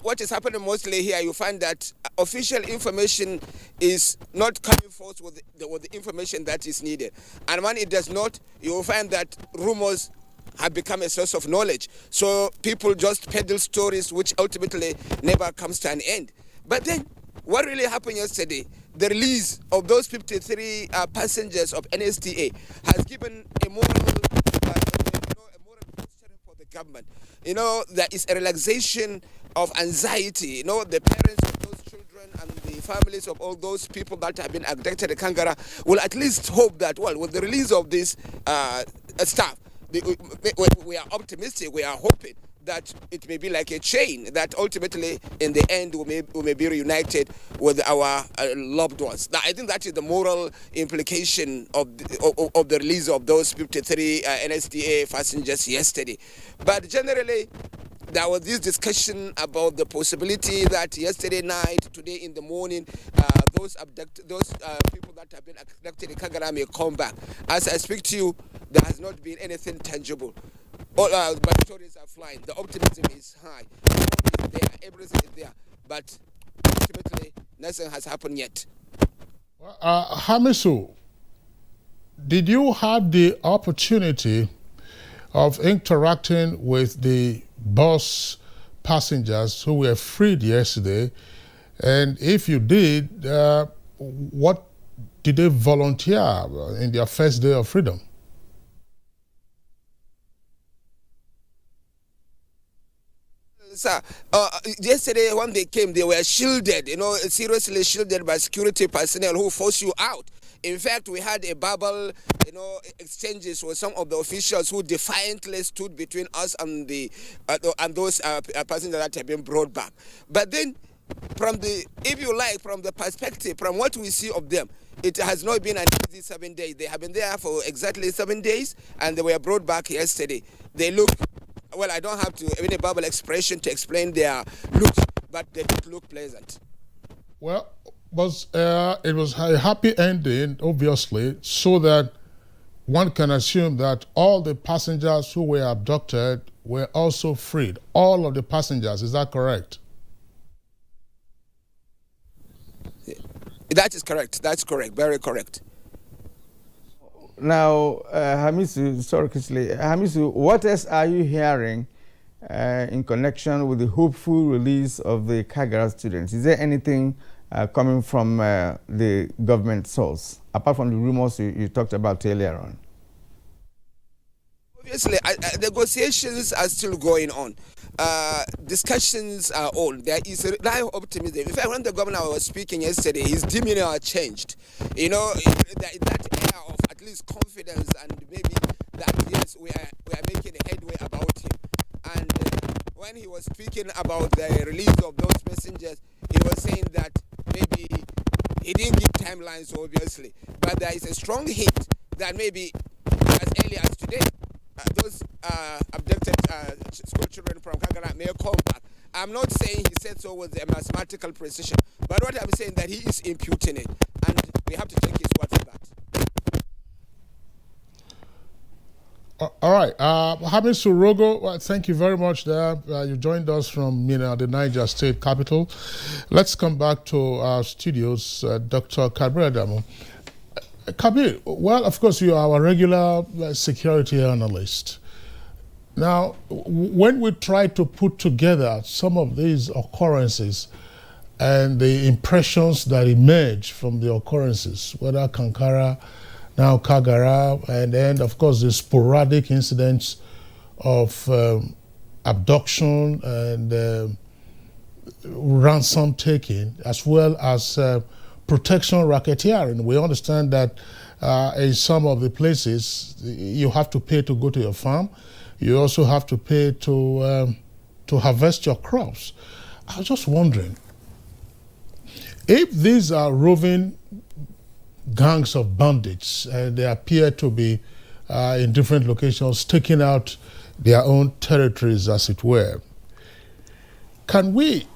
what is happening mostly here, you find that official information is not coming forth with the information that is needed. And when it does not, you will find that rumors have become a source of knowledge. So people just peddle stories which ultimately never comes to an end. But then, what really happened yesterday, the release of those 53 passengers of NSTA has given a moral posturing for the government. You know, there is a relaxation of anxiety. You know, the parents of those children and the families of all those people that have been abducted in Kangara will at least hope that, well, with the release of this staff, we are optimistic, we are hoping that it may be like a chain, that ultimately in the end we may be reunited with our loved ones. Now, I think that is the moral implication of the release of those 53 NSTA passengers yesterday. But generally, there was this discussion about the possibility that yesterday night, today in the morning, those people that have been abducted in Kagara may come back. As I speak to you, there has not been anything tangible. But stories are flying. The optimism is high. The hope is there. Everything is there. But ultimately, nothing has happened yet. Hamisu, did you have the opportunity of interacting with the bus passengers who were freed yesterday? And if you did, what did they volunteer in their first day of freedom? Sir, yesterday when they came, they were shielded, seriously shielded by security personnel who force you out. In fact, we had a babble, exchanges with some of the officials who defiantly stood between us and those passengers that have been brought back. But then, from the perspective, from what we see of them, it has not been an easy 7 days. They have been there for exactly 7 days, and they were brought back yesterday. They look, well, I don't have to any verbal expression to explain their looks, but they did look pleasant. Well, it was a happy ending, obviously, so that one can assume that all the passengers who were abducted were also freed. All of the passengers, is that correct? That is correct. That's correct. Very correct. Now, Hamisu, what else are you hearing in connection with the hopeful release of the Kagara students? Is there anything coming from the government source, apart from the rumors you talked about earlier on? Obviously, negotiations are still going on. Discussions are on. There is a high optimism. In fact, when the governor was speaking yesterday, his demeanor changed. That air of at least confidence and maybe that, yes, we are making a headway about him. And when he was speaking about the release of those passengers, he was saying that maybe he didn't give timelines, obviously, but there is a strong hint that maybe as early as today, those abducted school children from Kagara may come back. I'm not saying he said so with a mathematical precision, but what I'm saying that he is imputing it, and we have to take his word for that. All right, Hamid Surogo, thank you very much there. You joined us from the Niger State capital. Let's come back to our studios, Dr. Kabir Adamu. Kabir, well, of course, you are our regular security analyst. Now, when we try to put together some of these occurrences and the impressions that emerge from the occurrences, whether Kankara, now Kagara, and then, of course, the sporadic incidents of abduction and ransom taking, as well as protection racketeering. We understand that in some of the places, you have to pay to go to your farm. You also have to pay to harvest your crops. I was just wondering, if these are roving gangs of bandits and they appear to be in different locations taking out their own territories, as it were, can we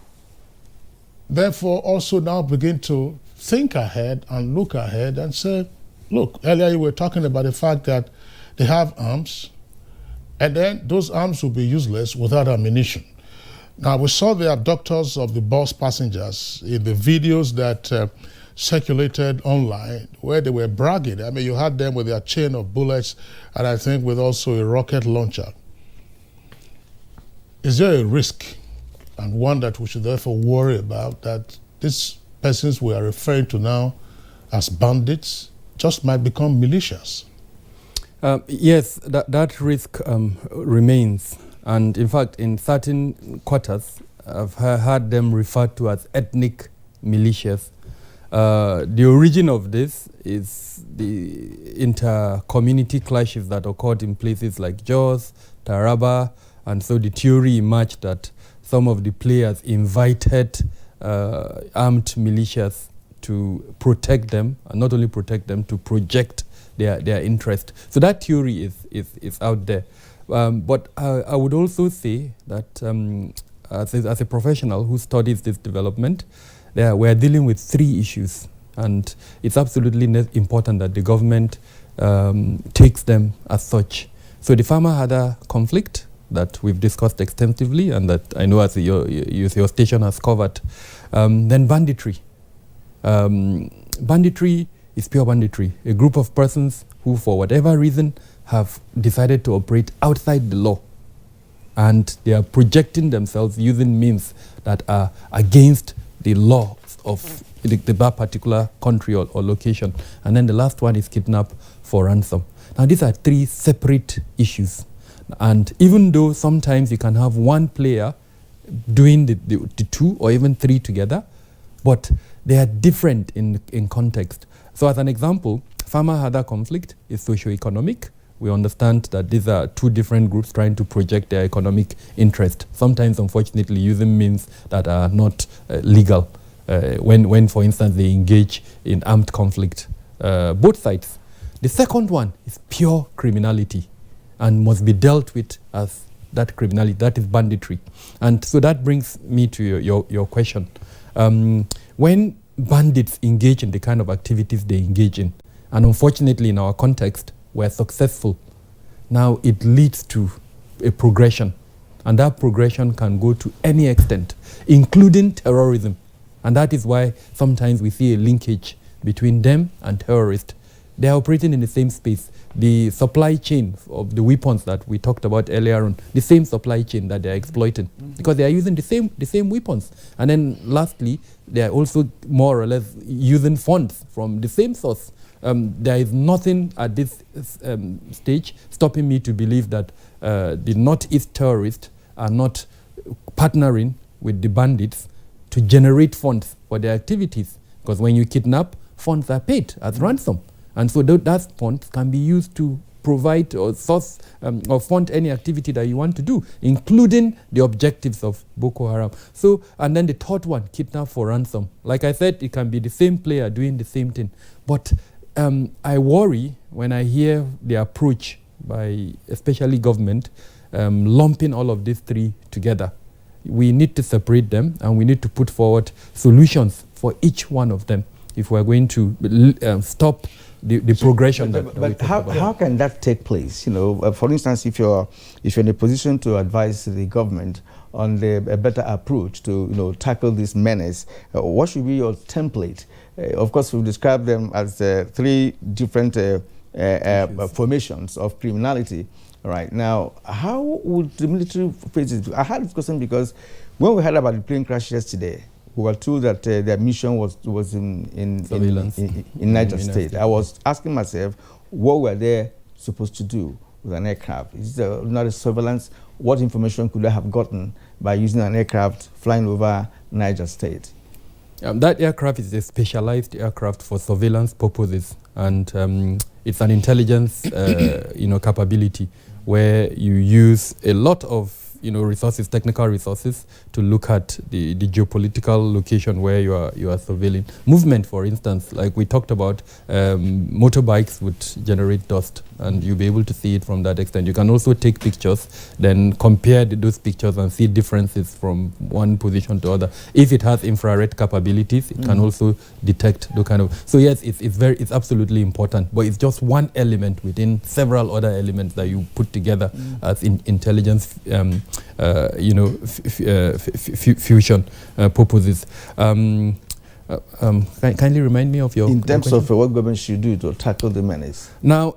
therefore also now begin to think ahead and look ahead and say, look, earlier you were talking about the fact that they have arms, and then those arms will be useless without ammunition. Now, we saw the abductors of the bus passengers in the videos that circulated online, where they were bragging. I mean, you had them with their chain of bullets, and I think with also a rocket launcher. Is there a risk, and one that we should therefore worry about, that these persons we are referring to now as bandits just might become militias? Yes, that risk remains. And in fact, in certain quarters, I've heard them referred to as ethnic militias. The origin of this is the inter-community clashes that occurred in places like Jos, Taraba, and so the theory emerged that some of the players invited armed militias to protect them, and not only protect them, to project their interest. So that theory is out there. But I would also say that as a professional who studies this development, we're dealing with three issues, and it's absolutely important that the government takes them as such. So the farmer-herder conflict that we've discussed extensively, and that I know as your station has covered. Then banditry. Banditry is pure banditry, a group of persons who, for whatever reason, have decided to operate outside the law, and they are projecting themselves using means that are against the law of that particular country or location. And then the last one is kidnap for ransom. Now, these are three separate issues, and even though sometimes you can have one player doing the two or even three together, but they are different in context. So as an example, farmer-herder conflict is socio-economic. We understand that these are two different groups trying to project their economic interest, sometimes, unfortunately, using means that are not legal, when, for instance, they engage in armed conflict, both sides. The second one is pure criminality and must be dealt with as that criminality, that is banditry. And so that brings me to your question. When bandits engage in the kind of activities they engage in, and unfortunately in our context, we're successful, now it leads to a progression. And that progression can go to any extent, including terrorism. And that is why sometimes we see a linkage between them and terrorists. They are operating in the same space. The supply chain of the weapons that we talked about earlier on, the same supply chain that they are exploiting, because they are using the same weapons. And then lastly, they are also more or less using funds from the same source. There is nothing at this stage stopping me to believe that the Northeast terrorists are not partnering with the bandits to generate funds for their activities. Because when you kidnap, funds are paid as ransom. And so that funds can be used to provide or source or fund any activity that you want to do, including the objectives of Boko Haram. So, and then the third one, kidnap for ransom. Like I said, it can be the same player doing the same thing. But I worry when I hear the approach by especially government lumping all of these three together. we need to separate them, and we need to put forward solutions for each one of them if we're going to stop the progression. But how can that take place? You know, for instance, if you're in a position to advise the government on a better approach to tackle this menace, what should be your template? Of course, we've described them as 3 different formations of criminality. Right now, how would the military face it? I had this question because when we heard about the plane crash yesterday, we were told that their mission was in Niger State. I was asking myself, what were they supposed to do with an aircraft? Is there not a surveillance? What information could they have gotten by using an aircraft flying over Niger State? That aircraft is a specialized aircraft for surveillance purposes, and it's an intelligence capability where you use a lot of resources, technical resources, to look at the geopolitical location where you are surveilling. Movement, for instance, like we talked about, motorbikes would generate dust, and you'll be able to see it from that extent. You can also take pictures, then compare those pictures and see differences from one position to other. If it has infrared capabilities, it can also detect the kind of. So yes, it's absolutely important, but it's just one element within several other elements that you put together as intelligence. Fusion purposes. Kindly remind me of your. In terms of what government should do to tackle the menace. Now,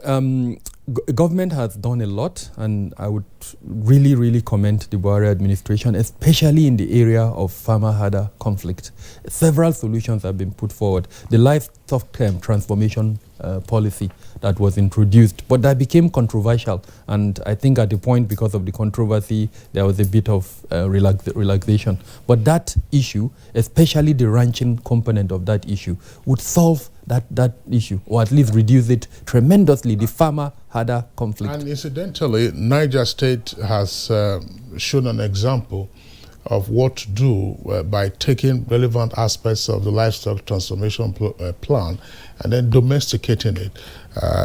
government has done a lot, and I would really commend the Buhari administration, especially in the area of farmer-herder conflict. Several solutions have been put forward. The livestock transformation policy that was introduced, but that became controversial, and I think at the point, because of the controversy, there was a bit of relaxation. But that issue, especially the ranching component of that issue, would solve that issue, or at least reduce it tremendously, the farmer-herder conflict. And incidentally, Niger State has shown an example of what to do by taking relevant aspects of the livestock transformation plan and then domesticating it.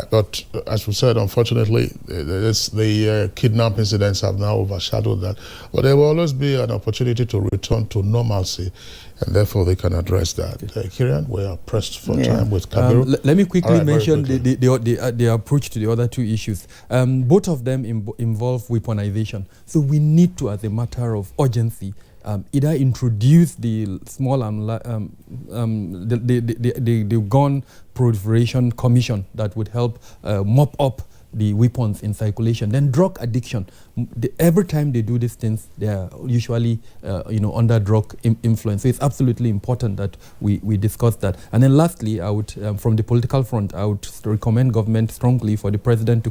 But as we said, unfortunately, the kidnap incidents have now overshadowed that. But there will always be an opportunity to return to normalcy, and therefore they can address that. Kieran, we are pressed for time with Kabiru. Let me quickly mention the approach to the other 2 issues. Both of them involve weaponization. So we need to, as a matter of urgency, either introduce the small the gun proliferation commission that would help mop up the weapons in circulation. Then drug addiction. Every time they do these things, they are usually under drug influence. So it's absolutely important that we discuss that. And then lastly, I would, from the political front, I would recommend government strongly for the president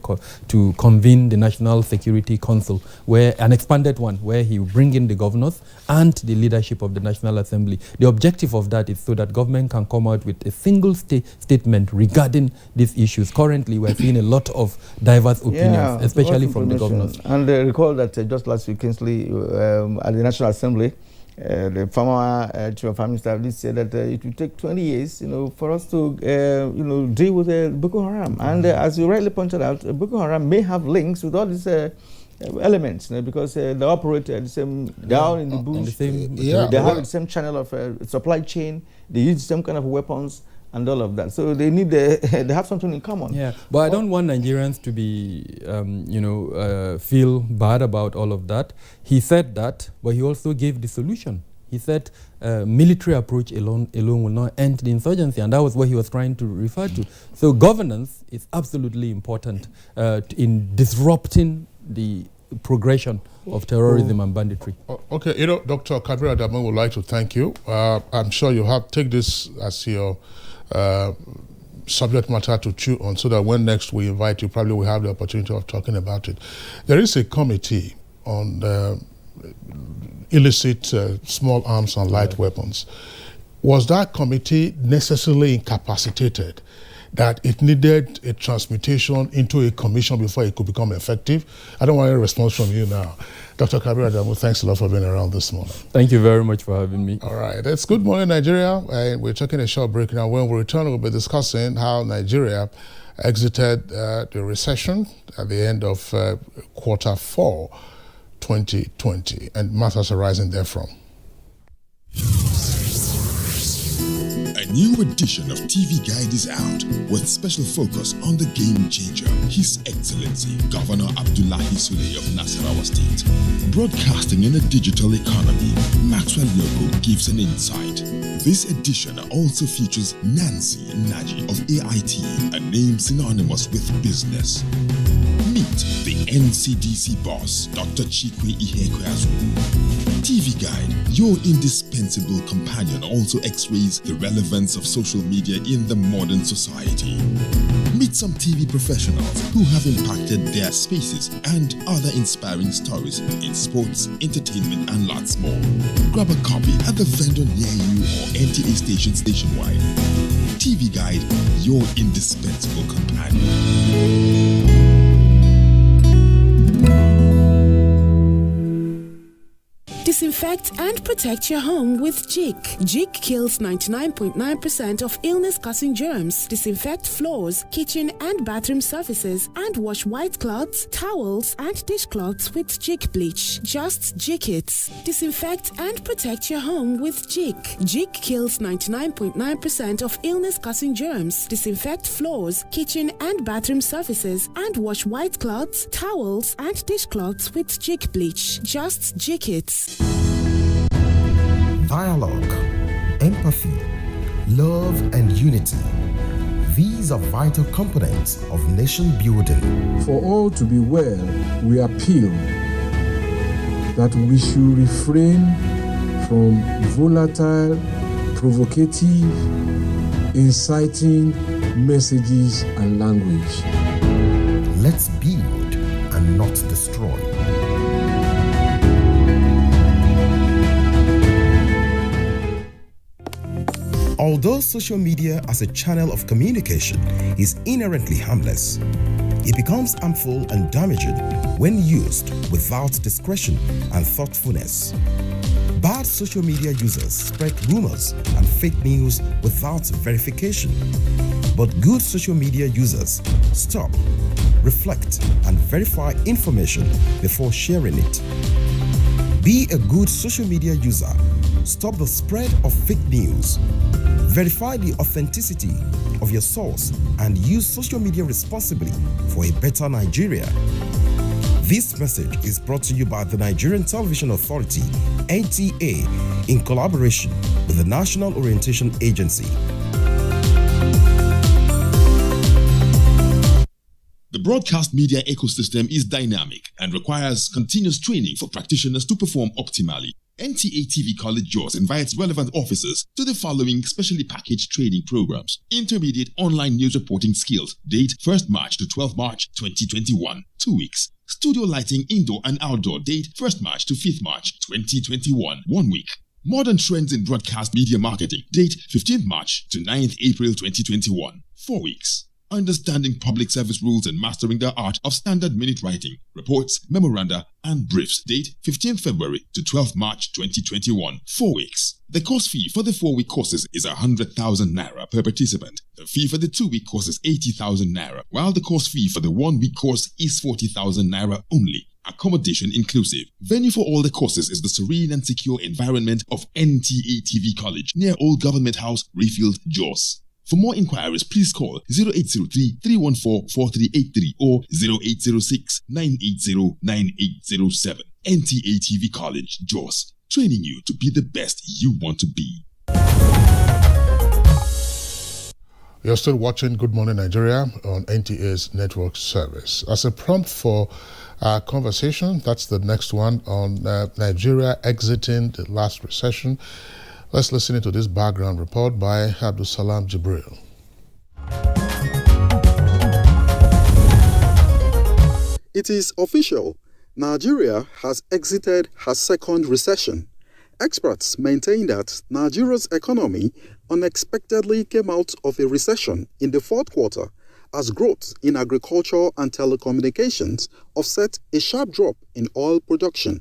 to convene the National Security Council, where an expanded one, where he will bring in the governors and the leadership of the National Assembly. The objective of that is so that government can come out with a single statement regarding these issues. Currently, we're seeing a lot of diverse opinions, especially from the governors. And recall that just last week, Kinsley, at the National Assembly, the former chief of army staff did say that it will take 20 years, for us to, deal with Boko Haram. And as you rightly pointed out, Boko Haram may have links with all these elements, because they operate the same down in the bush. They have the same channel of supply chain. They use the same kind of weapons and all of that. So they need they have something in common. Yeah, but I don't want Nigerians to be, feel bad about all of that. He said that, but he also gave the solution. He said military approach alone will not end the insurgency, and that was what he was trying to refer to. So governance is absolutely important in disrupting the progression of terrorism and banditry. Okay, Dr. Kabiru Adamu would like to thank you. I'm sure you have take this as your subject matter to chew on, so that when next we invite you, probably we'll have the opportunity of talking about it. There is a committee on illicit small arms and light weapons. Was that committee necessarily incapacitated, that it needed a transmutation into a commission before it could become effective? I don't want a response from you now. Dr. Kabiru Adamu, thanks a lot for being around this morning. Thank you very much for having me. All right, it's Good Morning Nigeria, and we're taking a short break now. When we return, we'll be discussing how Nigeria exited the recession at the end of quarter 4 2020 and matters arising therefrom. A new edition of TV Guide is out with special focus on the game changer, His Excellency Governor Abdullahi Sule of Nasarawa State. Broadcasting in a digital economy, Maxwell Logo gives an insight. This edition also features Nancy Naji of AIT, a name synonymous with business. Meet the NCDC boss, Dr. Chikwe Ihekweazu. TV Guide, your indispensable companion, also x-rays the relevance of social media in the modern society. Meet some TV professionals who have impacted their spaces and other inspiring stories in sports, entertainment, and lots more. Grab a copy at the vendor near you or NTA stations nationwide. TV Guide, your indispensable companion. Disinfect and protect your home with Jik. Jik kills 99.9% of illness-causing germs. Disinfect floors, kitchen and bathroom surfaces, and wash white cloths, towels, and dishcloths with Jik bleach. Just Jik it. Disinfect and protect your home with Jik. Jik kills 99.9% of illness-causing germs. Disinfect floors, kitchen and bathroom surfaces, and wash white cloths, towels, and dishcloths with Jik bleach. Just Jik it. Dialogue, empathy, love, and unity. These are vital components of nation building. For all to be well, we appeal that we should refrain from volatile, provocative, inciting messages and language. Let's build and not destroy. Although social media as a channel of communication is inherently harmless, it becomes harmful and damaging when used without discretion and thoughtfulness. Bad social media users spread rumors and fake news without verification. But good social media users stop, reflect, and verify information before sharing it. Be a good social media user. Stop the spread of fake news. Verify the authenticity of your source and use social media responsibly for a better Nigeria. This message is brought to you by the Nigerian Television Authority, NTA, in collaboration with the National Orientation Agency. The broadcast media ecosystem is dynamic and requires continuous training for practitioners to perform optimally. NTA TV College Jos invites relevant officers to the following specially packaged training programs. Intermediate online news reporting skills. Date 1st March to 12th March 2021. 2 weeks. Studio lighting indoor and outdoor. Date 1st March to 5th March 2021. 1 week. Modern trends in broadcast media marketing. Date 15th March to 9th April 2021. 4 weeks. Understanding public service rules and mastering the art of standard minute writing, reports, memoranda, and briefs. Date 15th February to 12th March 2021. 4 weeks. The course fee for the 4-week courses is 100,000 naira per participant. The fee for the 2-week course is 80,000 naira, while the course fee for the 1-week course is 40,000 naira only. Accommodation inclusive. Venue for all the courses is the serene and secure environment of NTA TV College near Old Government House, Rayfield, Jos. For more inquiries, please call 0803-314-4383 or 0806-980-9807. NTA TV College, Jos. Training you to be the best you want to be. You're still watching Good Morning Nigeria on NTA's network service. As a prompt for our conversation, that's the next one on Nigeria exiting the last recession. Let's listen to this background report by Abdul Salam Jibril. It is official. Nigeria has exited her second recession. Experts maintain that Nigeria's economy unexpectedly came out of a recession in the fourth quarter as growth in agriculture and telecommunications offset a sharp drop in oil production.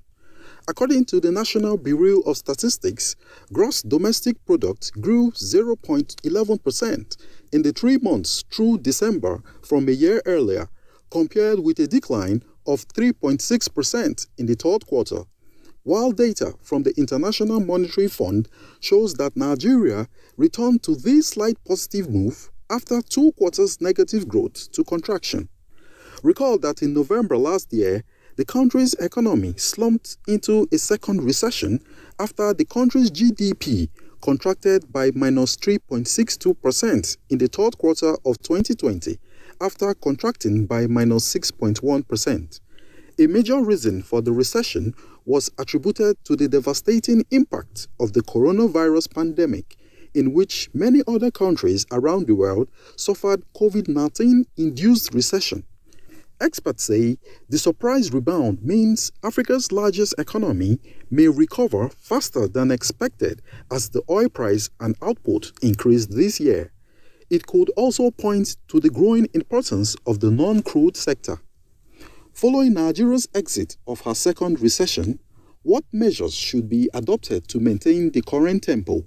According to the National Bureau of Statistics, gross domestic product grew 0.11% in the 3 months through December from a year earlier, compared with a decline of 3.6% in the third quarter, while data from the International Monetary Fund shows that Nigeria returned to this slight positive move after 2 quarters negative growth to contraction. Recall that in November last year, the country's economy slumped into a second recession after the country's GDP contracted by minus 3.62% in the third quarter of 2020 after contracting by minus 6.1%. A major reason for the recession was attributed to the devastating impact of the coronavirus pandemic, in which many other countries around the world suffered COVID-19-induced recession. Experts say the surprise rebound means Africa's largest economy may recover faster than expected as the oil price and output increase this year. It could also point to the growing importance of the non-crude sector. Following Nigeria's exit of her second recession, what measures should be adopted to maintain the current tempo?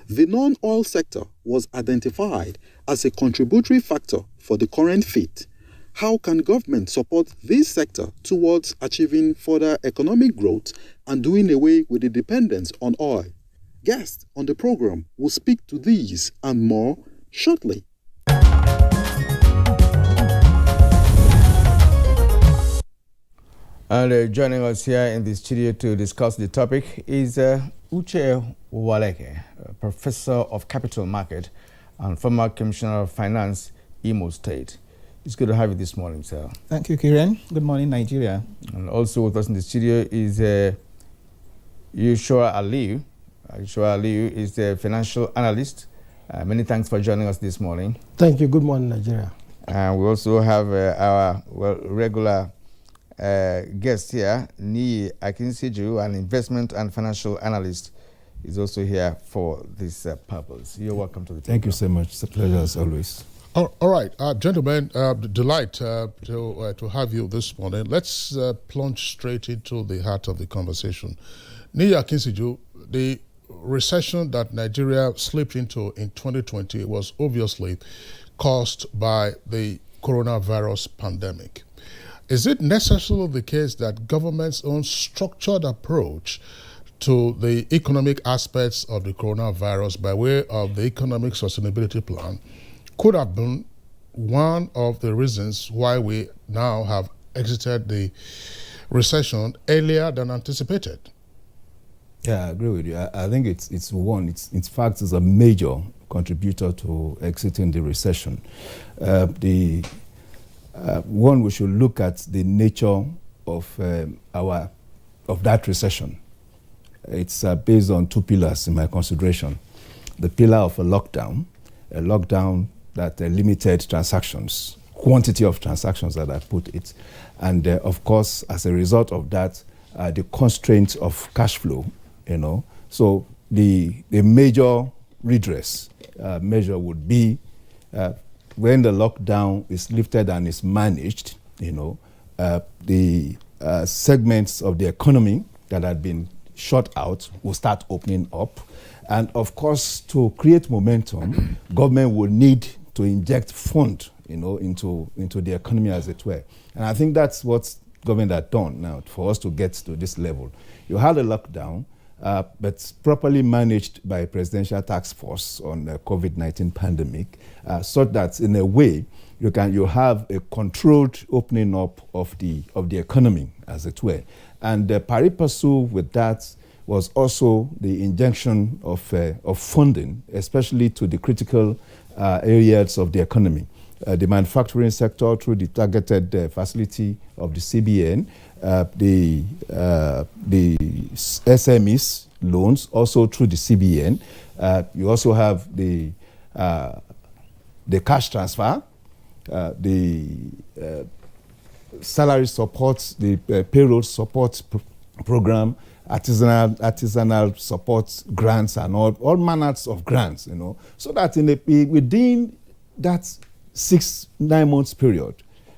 The non-oil sector was identified as a contributory factor for the current fit. How can government support this sector towards achieving further economic growth and doing away with the dependence on oil? Guests on the program will speak to these and more shortly. And joining us here in the studio to discuss the topic is Uche Waleke, Professor of Capital Market and former Commissioner of Finance, Imo State. It's good to have you this morning, sir. Thank you, Kiran. Good morning, Nigeria. And also with us in the studio is Yushua Aliyu. Yushua Aliyu is the financial analyst. Many thanks for joining us this morning. Thank you. Good morning, Nigeria. And we also have our regular guest here, Niyi Akinsiju, an investment and financial analyst, is also here for this purpose. You're welcome to the program. Thank you so much. It's a pleasure as always. All right, gentlemen, delight to have you this morning. Let's plunge straight into the heart of the conversation. Niyi Akinsiju, the recession that Nigeria slipped into in 2020 was obviously caused by the coronavirus pandemic. Is it necessarily the case that government's own structured approach to the economic aspects of the coronavirus by way of the economic sustainability plan could have been one of the reasons why we now have exited the recession earlier than anticipated? Yeah, I agree with you. I think it's one. In fact, it's a major contributor to exiting the recession. One, we should look at the nature of that recession. It's based on 2 pillars in my consideration. The pillar of a lockdown that limited transactions, quantity of transactions that I put it. And of course, as a result of that, the constraints of cash flow, So the major redress measure would be when the lockdown is lifted and is managed, the segments of the economy that had been shut out will start opening up. And of course, to create momentum, government will need to inject fund, into the economy, as it were. And I think that's what government had done now for us to get to this level. You had a lockdown, but properly managed by a presidential task force on the COVID-19 pandemic, so that in a way you have a controlled opening up of the economy, as it were. And pari passu with that was also the injection of funding, especially to the critical areas of the economy. The manufacturing sector through the targeted facility of the CBN, the SMEs loans also through the CBN. You also have the cash transfer, the salary support, the payroll support program, artisanal support grants, and all manners of grants, so that within that 6-9 months period,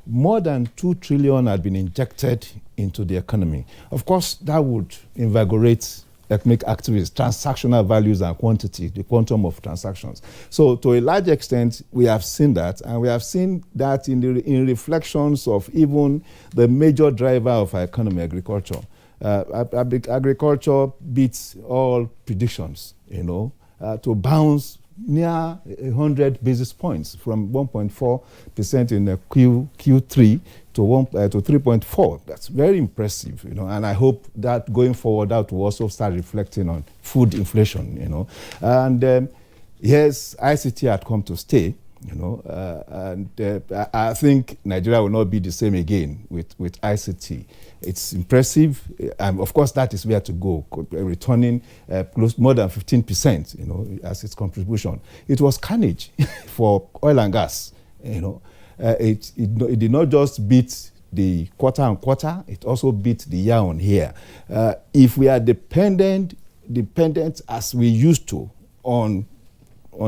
more than 2 trillion had been injected into the economy. Of course, that would invigorate economic activities, transactional values and quantity, the quantum of transactions. So to a large extent, we have seen that, and we have seen that in reflections of even the major driver of our economy, agriculture. Agriculture beats all predictions, to bounce near 100 basis points from 1.4% in Q3 to 3.4. That's very impressive, and I hope that going forward that will also start reflecting on food inflation, and yes, ICT had come to stay, and I think Nigeria will not be the same again with ICT. It's impressive, and of course that is where to go, returning close more than 15%, as its contribution. It was carnage for oil and gas, It did not just beat the quarter on quarter, it also beat the year on year. If we are dependent as we used to on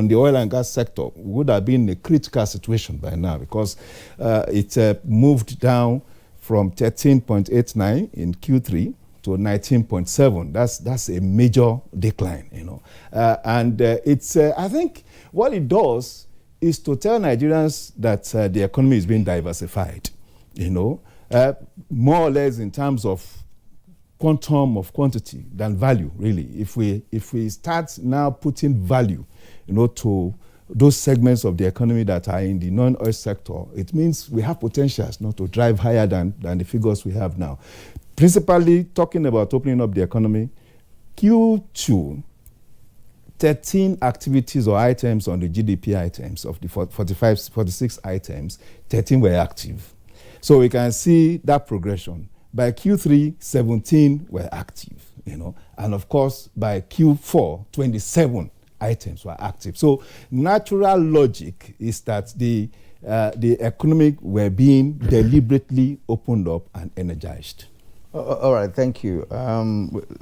the oil and gas sector, we would have been in a critical situation by now, because it moved down from 13.89 in Q3 to 19.7. That's a major decline, and it's I think what it does is to tell Nigerians that the economy is being diversified, more or less in terms of quantum of quantity than value, really. If we start now putting value, to those segments of the economy that are in the non-oil sector, it means we have potentials to drive higher than the figures we have now. Principally talking about opening up the economy, Q2, 13 activities or items on the GDP items of the 46 items, 13 were active. So we can see that progression. By Q3, 17 were active, and of course by Q4, 27 items were active. So natural logic is that the economic were being deliberately opened up and energized. All right, thank you.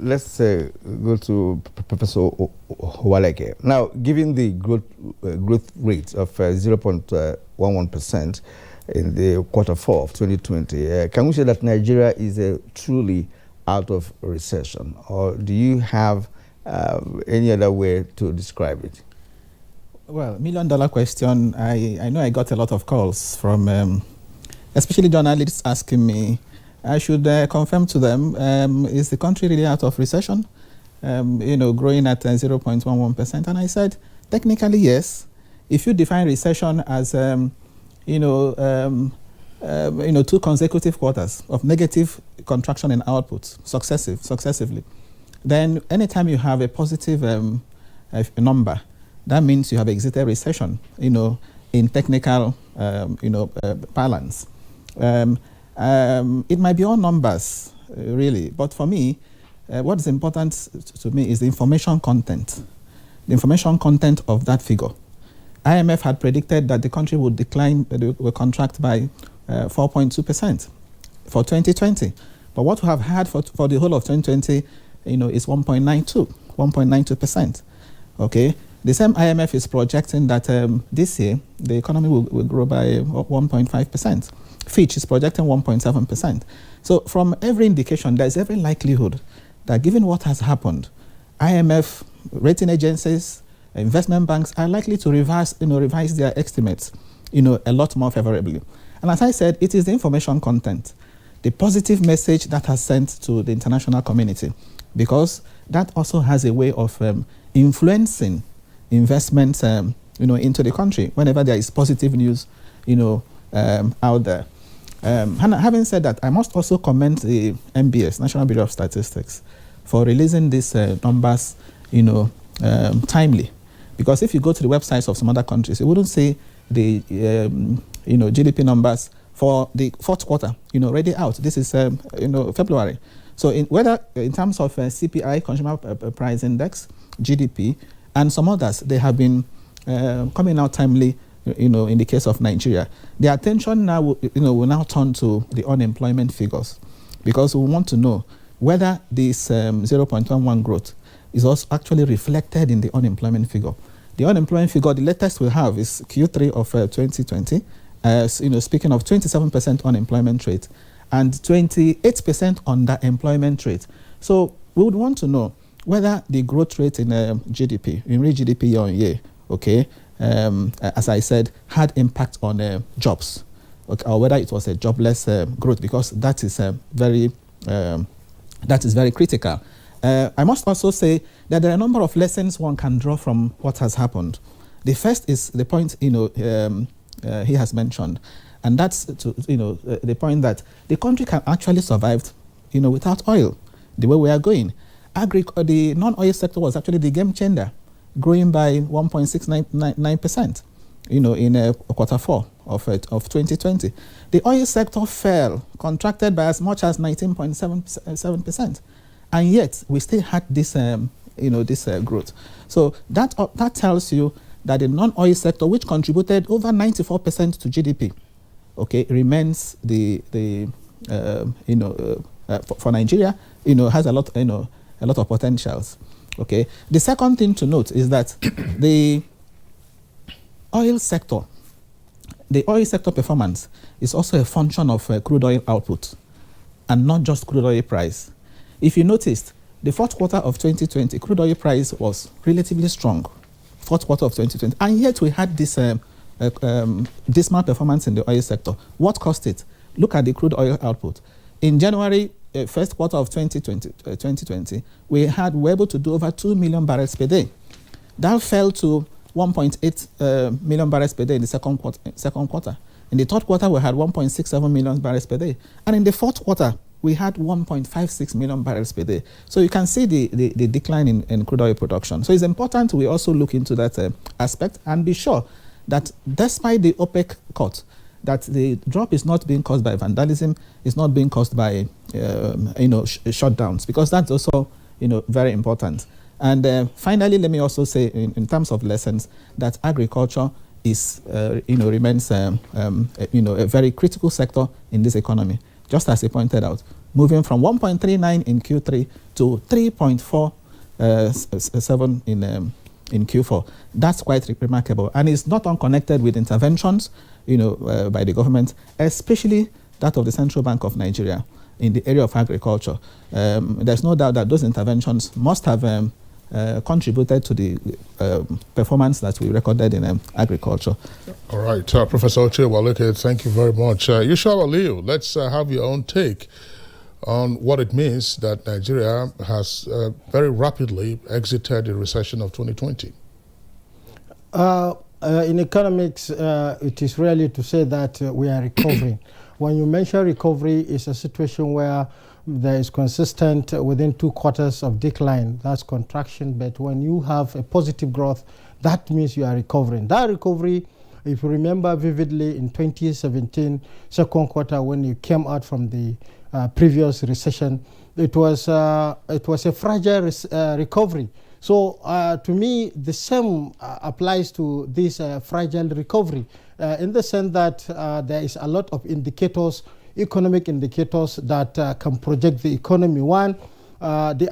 Let's go to Professor Owaleke. Now, given the growth rate of 0.11% in the Q4 of 2020, can we say that Nigeria is truly out of recession, or do you have any other way to describe it? Well, $1 million question. I know I got a lot of calls from, especially journalists asking me, I should confirm to them, is the country really out of recession? Growing at 0.11%. And I said, technically, yes. If you define recession as, 2 consecutive quarters of negative contraction in output, successively, then anytime you have a positive number, that means you have exited recession, in technical, balance. It might be all numbers, really, but for me, what is important to me is the information content. The information content of that figure. IMF had predicted that the country would will contract by 4.2% for 2020. But what we have had for the whole of 2020, is 1.92%. Okay. The same IMF is projecting that this year the economy will grow by 1.5%. Fitch is projecting 1.7%. So from every indication, there's every likelihood that given what has happened, IMF, rating agencies, investment banks are likely to revise their estimates, a lot more favorably. And as I said, it is the information content, the positive message that has sent to the international community, because that also has a way of influencing investments, into the country whenever there is positive news, out there. Having said that, I must also commend the NBS, National Bureau of Statistics, for releasing these numbers, timely. Because if you go to the websites of some other countries, you wouldn't see the, GDP numbers for the fourth quarter, already out. This is, February. So whether in terms of CPI, Consumer Price Index, GDP, and some others, they have been coming out timely, in the case of Nigeria. The attention now, will now turn to the unemployment figures, because we want to know whether this 0.11 growth is also actually reflected in the unemployment figure. The unemployment figure, the latest we have is Q3 of 2020, speaking of 27% unemployment rate and 28% underemployment rate. So we would want to know whether the growth rate in GDP, in real GDP year on year, okay, as I said, had impact on jobs, okay, or whether it was a jobless growth, because that is very critical. I must also say that there are a number of lessons one can draw from what has happened. The first is the point he has mentioned, and that's the point that the country can actually survive without oil, the way we are going. The non-oil sector was actually the game changer, growing by 1.699%, in quarter four of 2020. The oil sector contracted by as much as 19.7%, and yet we still had this, this growth. So that tells you that the non-oil sector, which contributed over 94% to GDP, okay, remains for Nigeria, has a lot of potentials. Okay. The second thing to note is that the oil sector performance is also a function of crude oil output, and not just crude oil price. If you noticed, the fourth quarter of 2020, crude oil price was relatively strong. Fourth quarter of 2020, and yet we had this dismal performance in the oil sector. What caused it? Look at the crude oil output. In January, first quarter of 2020, we were able to do over 2 million barrels per day. That fell to 1.8 million barrels per day in the second quarter. In the third quarter, we had 1.67 million barrels per day. And in the fourth quarter, we had 1.56 million barrels per day. So you can see the decline in crude oil production. So it's important we also look into that aspect and be sure that despite the OPEC cut, that the drop is not being caused by vandalism, it's not being caused by shutdowns, because that's also very important. And finally, let me also say in terms of lessons that agriculture is remains a very critical sector in this economy. Just as he pointed out, moving from 1.39 in Q3 to 3.47 in Q4. That's quite remarkable, and it's not unconnected with interventions, by the government, especially that of the Central Bank of Nigeria in the area of agriculture. There's no doubt that those interventions must have contributed to the performance that we recorded in agriculture. All right, Professor Ochewaleke, thank you very much. Yushau Aliyu, let's have your own take on what it means that Nigeria has very rapidly exited the recession of 2020. In economics, it is really to say that we are recovering. When you mention recovery, it's a situation where there is consistent within 2 quarters of decline, that's contraction. But when you have a positive growth, that means you are recovering. That recovery, if you remember vividly, in 2017, second quarter, when you came out from the previous recession, it was a fragile recovery. So to me, the same applies to this fragile recovery in the sense that there is a lot of indicators, economic indicators that can project the economy. One, the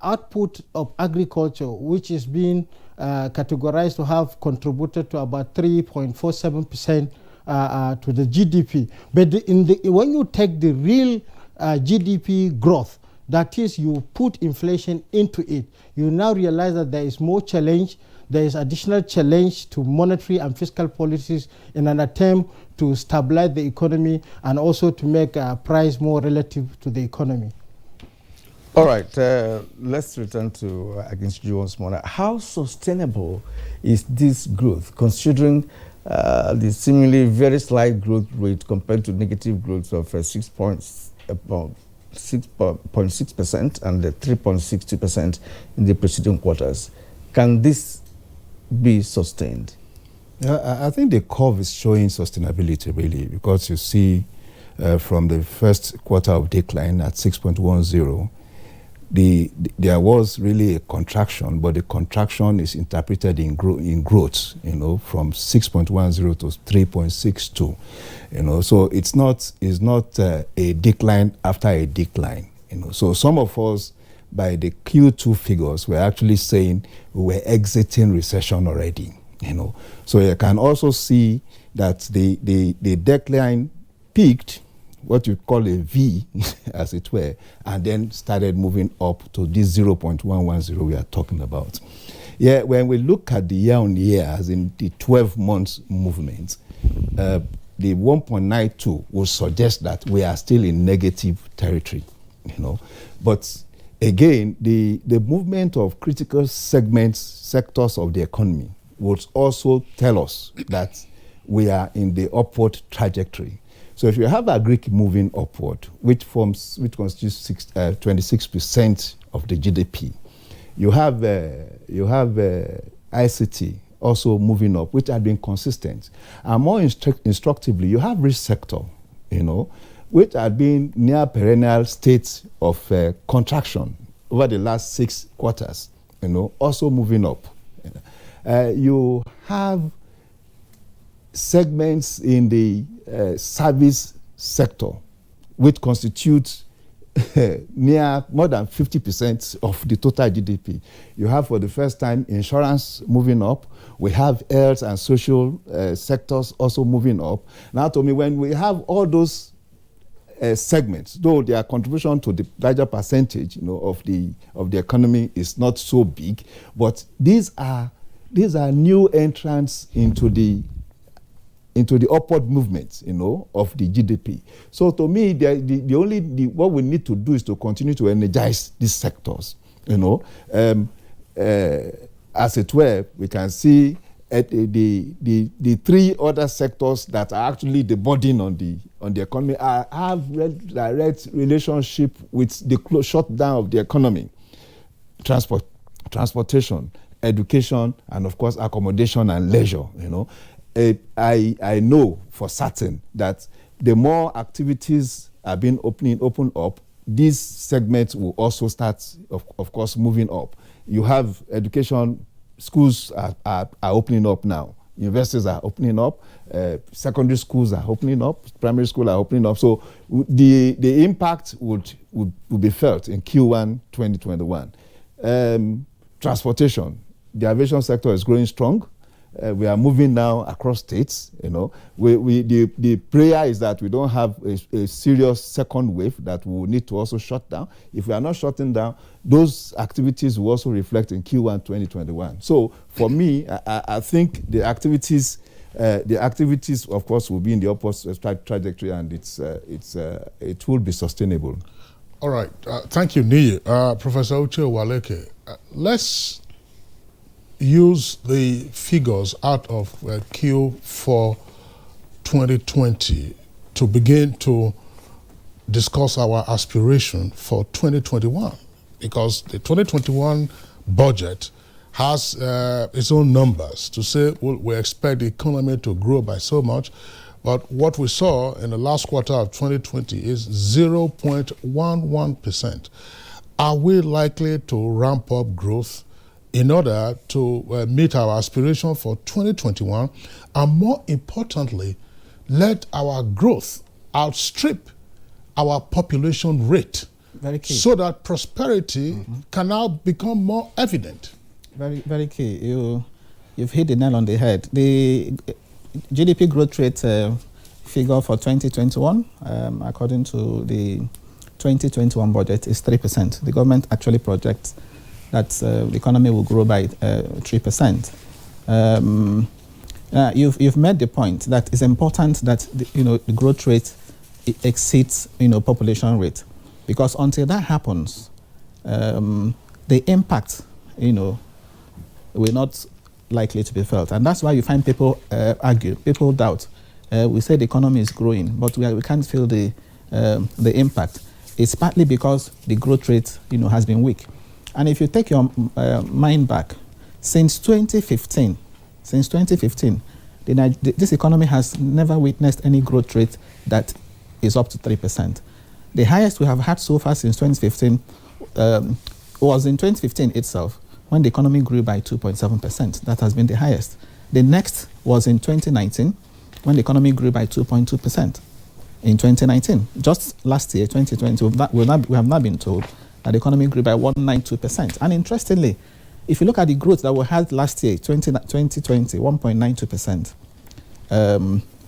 output of agriculture, which is being categorized to have contributed to about 3.47% to the GDP. But when you take the real GDP growth, that is, you put inflation into it, you now realize that there is more challenge, there is additional challenge to monetary and fiscal policies in an attempt to stabilize the economy and also to make price more relative to the economy. All right, let's return to against you once more. How sustainable is this growth, considering the seemingly very slight growth rate compared to negative growth of 6.6% and 3.62% in the preceding quarters? Can this be sustained? I think the curve is showing sustainability, really, because you see from the first quarter of decline at 6.10, there was really a contraction, but the contraction is interpreted in growth, from 6.10 to 3.62, so it's not a decline after a decline, So some of us, by the Q2 figures, we're actually saying we're exiting recession already, So you can also see that the decline peaked, what you call a V, as it were, and then started moving up to this 0.110 we are talking about. Yeah, when we look at the year-on-year, as in the 12 months movement, the 1.92 will suggest that we are still in negative territory, But again, the movement of critical sectors of the economy would also tell us that we are in the upward trajectory. So if you have agric moving upward, which constitutes 26% of the GDP, you have ICT also moving up, which have been consistent. And more instructively, you have risk sector, which have been near perennial states of contraction over the last 6 quarters, also moving up. You have segments in the service sector, which constitutes more than 50% of the total GDP. You have, for the first time, insurance moving up. We have health and social sectors also moving up. Now, to me, when we have all those segments, though their contribution to the larger percentage, of the economy is not so big, but these are new entrants into the upward movement, of the GDP. So to me, what we need to do is to continue to energize these sectors, as it were. We can see the 3 other sectors that are actually the burden on the economy have direct relationship with the shutdown of the economy: transportation, education, and of course accommodation and leisure. I know for certain that the more activities are being opened up, these segments will also start, of course, moving up. You have education, schools are opening up now. Universities are opening up. Secondary schools are opening up. Primary schools are opening up. So the impact would be felt in Q1 2021. Transportation, the aviation sector is growing strong. We are moving now across states. The prayer is that we don't have a serious second wave that we will need to also shut down. If we are not shutting down, those activities will also reflect in Q1 2021. So for me, I think the activities, of course, will be in the upward trajectory, and it will be sustainable. All right. Thank you, Niyi. Professor Uche Waleke, let's use the figures out of Q4 2020 to begin to discuss our aspiration for 2021, because the 2021 budget has its own numbers to say, well, we expect the economy to grow by so much, but what we saw in the last quarter of 2020 is 0.11%. Are we likely to ramp up growth in order to meet our aspiration for 2021, and more importantly, let our growth outstrip our population rate, very key, so that prosperity can now become more evident? Very, very key. You've hit the nail on the head. The GDP growth rate figure for 2021, according to the 2021 budget, is 3%. The government actually projects that the economy will grow by 3%. You've made the point that it's important that the growth rate exceeds population rate, because until that happens, the impact will not likely to be felt, and that's why you find people argue, people doubt. We say the economy is growing, but we can't feel the impact. It's partly because the growth rate has been weak. And if you take your mind back, since 2015, this economy has never witnessed any growth rate that is up to 3%. The highest we have had so far since 2015 was in 2015 itself, when the economy grew by 2.7%. That has been the highest. The next was in 2019, when the economy grew by 2.2%. In 2019, just last year, 2020, we have not been told that the economy grew by 1.92%. And interestingly, if you look at the growth that we had last year, 2020, 1.92%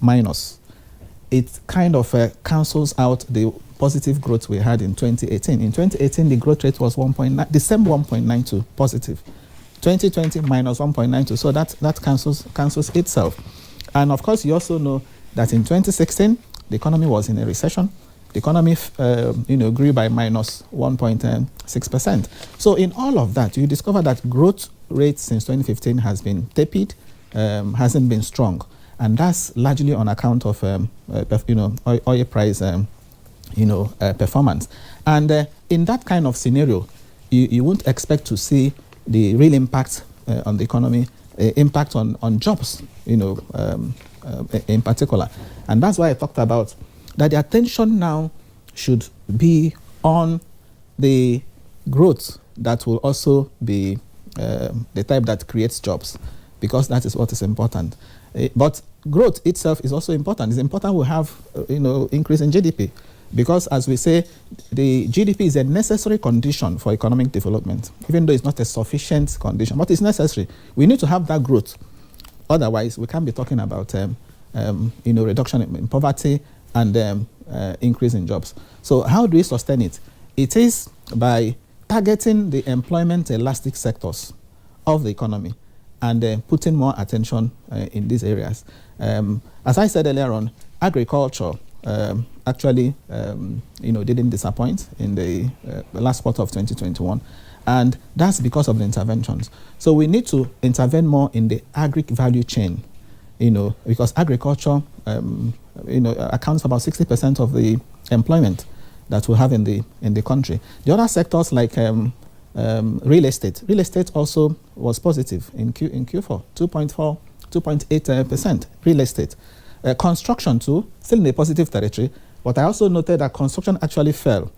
minus. it kind of cancels out the positive growth we had in 2018. In 2018, the growth rate was 1.9, the same 1.92 positive. 2020 minus 1.92, so that cancels itself. And of course, you also know that in 2016, the economy was in a recession. The economy, grew by minus 1.6%. So in all of that, you discover that growth rate since 2015 has been tepid, hasn't been strong, and that's largely on account of oil price, performance. And in that kind of scenario, you won't expect to see the real impact on the economy, impact on jobs, in particular. And that's why I talked about that the attention now should be on the growth that will also be the type that creates jobs, because that is what is important. But growth itself is also important. It's important we have, increase in GDP. Because, as we say, the GDP is a necessary condition for economic development, even though it's not a sufficient condition, but it's necessary. We need to have that growth. Otherwise, we can't be talking about, reduction in poverty and increase in jobs. So how do we sustain it? It is by targeting the employment elastic sectors of the economy and putting more attention in these areas. As I said earlier on, agriculture actually, didn't disappoint in the last quarter of 2021, and that's because of the interventions. So we need to intervene more in the agri value chain, because agriculture, accounts for about 60% of the employment that we have in the country. The other sectors like real estate also was positive in Q4, 2.8% real estate. Construction too, still in a positive territory, but I also noted that construction actually fell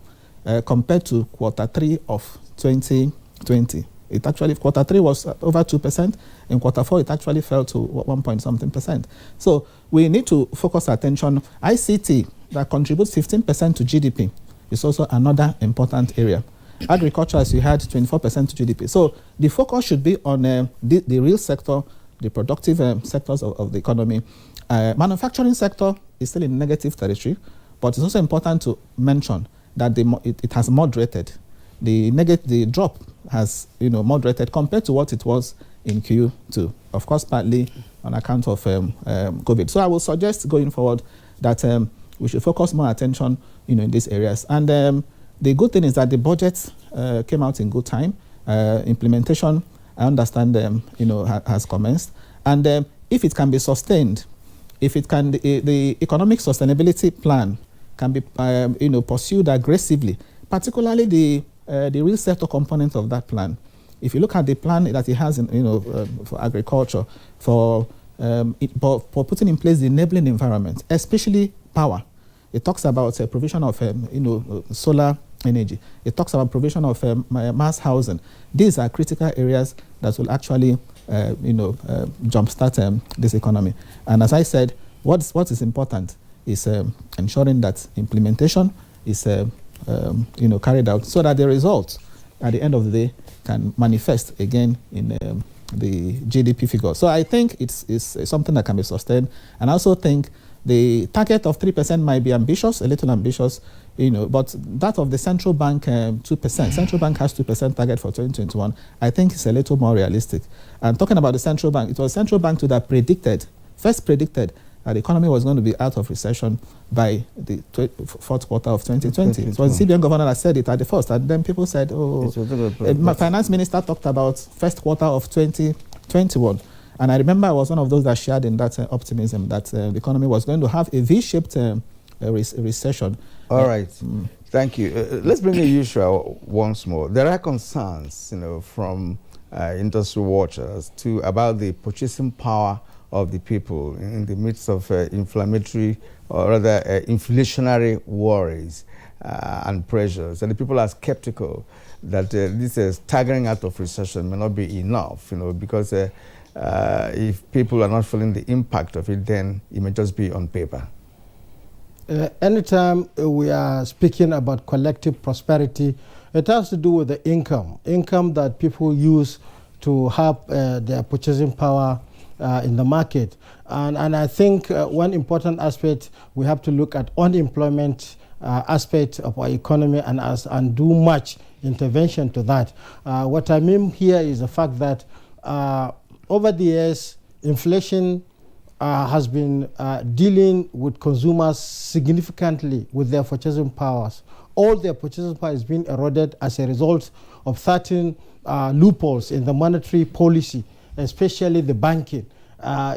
compared to quarter 3 of 2020. It actually, quarter 3 was over 2%, in quarter 4 it actually fell to 1.something%. So we need to focus attention. ICT, that contributes 15% to GDP, is also another important area. Agriculture, as you had, 24% to GDP. So the focus should be on the real sector, the productive sectors of the economy. Manufacturing sector is still in negative territory, but it's also important to mention that it has moderated. The drop has moderated compared to what it was in Q2. Of course, partly on account of COVID. So I will suggest going forward that we should focus more attention in these areas. And the good thing is that the budget came out in good time. Implementation, I understand, has commenced. And if it can be sustained, if it can, the economic sustainability plan can be, pursued aggressively, particularly the real sector component of that plan. If you look at the plan that it has, for agriculture, for putting in place the enabling environment, especially power. It talks about provision of, solar energy. It talks about provision of mass housing. These are critical areas that will actually jumpstart this economy. And as I said, what is important is ensuring that implementation is carried out so that the results at the end of the day can manifest again in the GDP figure. So I think it's something that can be sustained. And I also think the target of 3% might be ambitious, a little ambitious, but that of the central bank, 2%. Central bank has 2% target for 2021. I think it's a little more realistic. And talking about the central bank, it was central bank that first predicted that the economy was going to be out of recession by the fourth quarter of 2020. It was the CBN governor that said it at the first, and then people said, my finance minister talked about first quarter of 2021. And I remember I was one of those that shared in that optimism that the economy was going to have a V-shaped recession. All right. Thank you. Let's bring in Yusra once more. There are concerns, from industry watchers about the purchasing power of the people in the midst of inflammatory or rather inflationary worries and pressures. And the people are skeptical that this staggering out of recession may not be enough, because if people are not feeling the impact of it, then it may just be on paper. Anytime we are speaking about collective prosperity, it has to do with the income that people use to have their purchasing power in the market. And I think one important aspect, we have to look at unemployment aspect of our economy and do much intervention to that. What I mean here is the fact that over the years, inflation has been dealing with consumers significantly with their purchasing powers. All their purchasing power is being eroded as a result of certain loopholes in the monetary policy, especially the banking.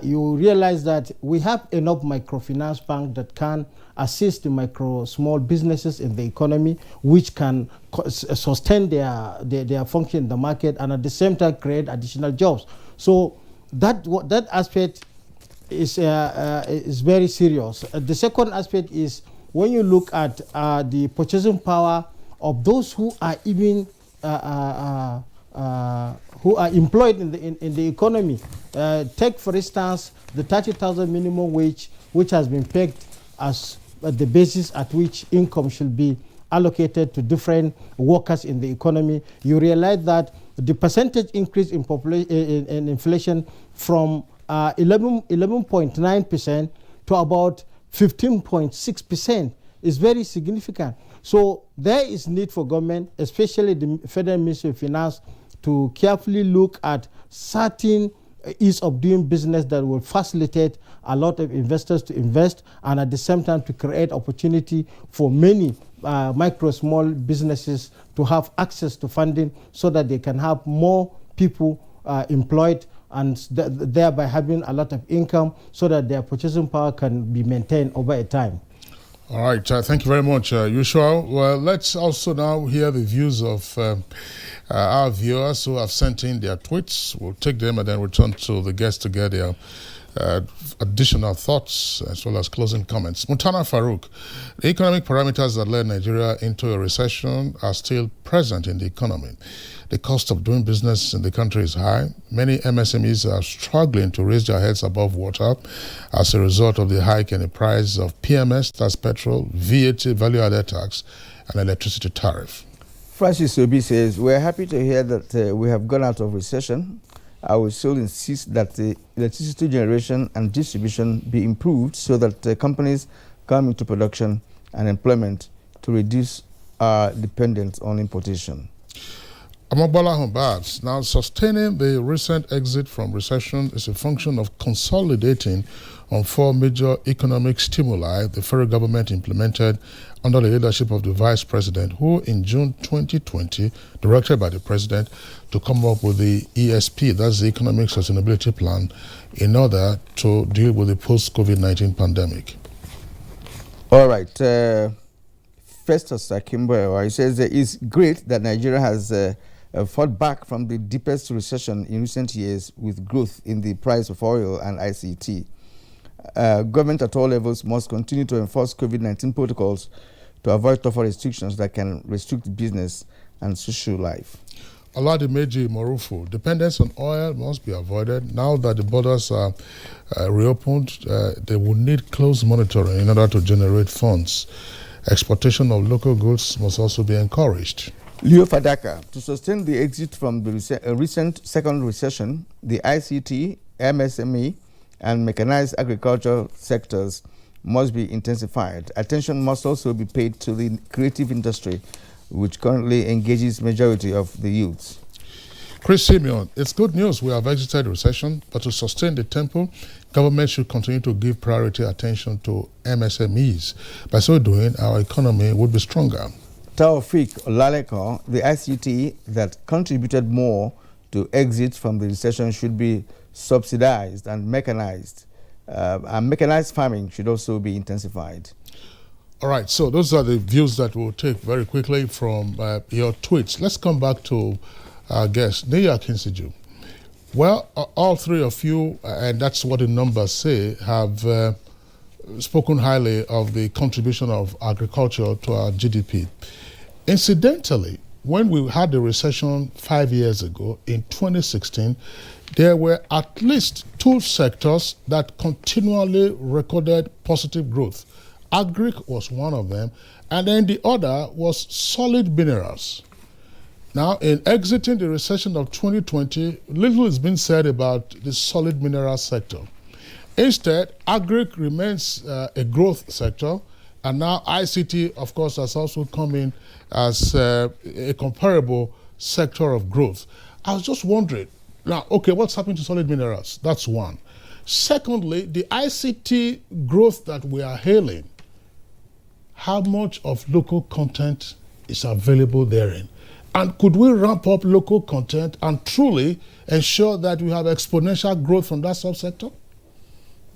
You realize that we have enough microfinance banks that can assist the small businesses in the economy, which can sustain their function in the market and at the same time create additional jobs. So that aspect is very serious. The second aspect is when you look at the purchasing power of those who are even who are employed in the economy. Take, for instance, the 30,000 minimum wage, which has been pegged as the basis at which income should be allocated to different workers in the economy. You realize that the percentage increase in inflation from 11.9% to about 15.6% is very significant. So there is need for government, especially the Federal Ministry of Finance, to carefully look at certain ease of doing business that will facilitate a lot of investors to invest and at the same time to create opportunity for many small businesses to have access to funding so that they can have more people employed and thereby having a lot of income so that their purchasing power can be maintained over a time. All right, thank you very much, Usual. Well, let's also now hear the views of our viewers who have sent in their tweets. We'll take them and then return to the guests to get their additional thoughts as well as closing comments. Muntana Farouk, the economic parameters that led Nigeria into a recession are still present in the economy. The cost of doing business in the country is high. Many MSMEs are struggling to raise their heads above water as a result of the hike in the price of PMS, that's petrol, VAT, value-added tax, and electricity tariff. Francis Obi says, we're happy to hear that we have gone out of recession. I will still insist that the electricity generation and distribution be improved so that companies come into production and employment to reduce our dependence on importation. Amobola Humbart, now sustaining the recent exit from recession is a function of consolidating on four major economic stimuli the federal government implemented under the leadership of the Vice President, who in June 2020, directed by the President, to come up with the ESP, that's the Economic Sustainability Plan, in order to deal with the post-COVID-19 pandemic. All right. Festus Akimbo, he says it's great that Nigeria has fought back from the deepest recession in recent years with growth in the price of oil and ICT. Government at all levels must continue to enforce COVID-19 protocols to avoid tougher restrictions that can restrict business and social life. Oladimeji Morufu, dependence on oil must be avoided. Now that the borders are reopened, they will need close monitoring in order to generate funds. Exportation of local goods must also be encouraged. Leo Fadaka, to sustain the exit from the recent second recession, the ICT, MSME, and mechanized agriculture sectors must be intensified. Attention must also be paid to the creative industry, which currently engages majority of the youths. Chris Simeon, it's good news we have exited recession, but to sustain the tempo, government should continue to give priority attention to MSMEs. By so doing, our economy would be stronger. Taufik Olaleko, the ICT that contributed more to exit from the recession should be subsidized and mechanized. And mechanized farming should also be intensified. All right, so those are the views that we'll take very quickly from your tweets. Let's come back to our guest, Neya Kinsiju. Well, all three of you, and that's what the numbers say, have spoken highly of the contribution of agriculture to our GDP. Incidentally, when we had the recession 5 years ago, in 2016, there were at least two sectors that continually recorded positive growth. Agric was one of them, and then the other was solid minerals. Now, in exiting the recession of 2020, little has been said about the solid mineral sector. Instead, agric remains a growth sector, and now ICT, of course, has also come in as a comparable sector of growth. I was just wondering, now, okay, what's happening to solid minerals? That's one. Secondly, the ICT growth that we are hailing, how much of local content is available therein? And could we ramp up local content and truly ensure that we have exponential growth from that subsector?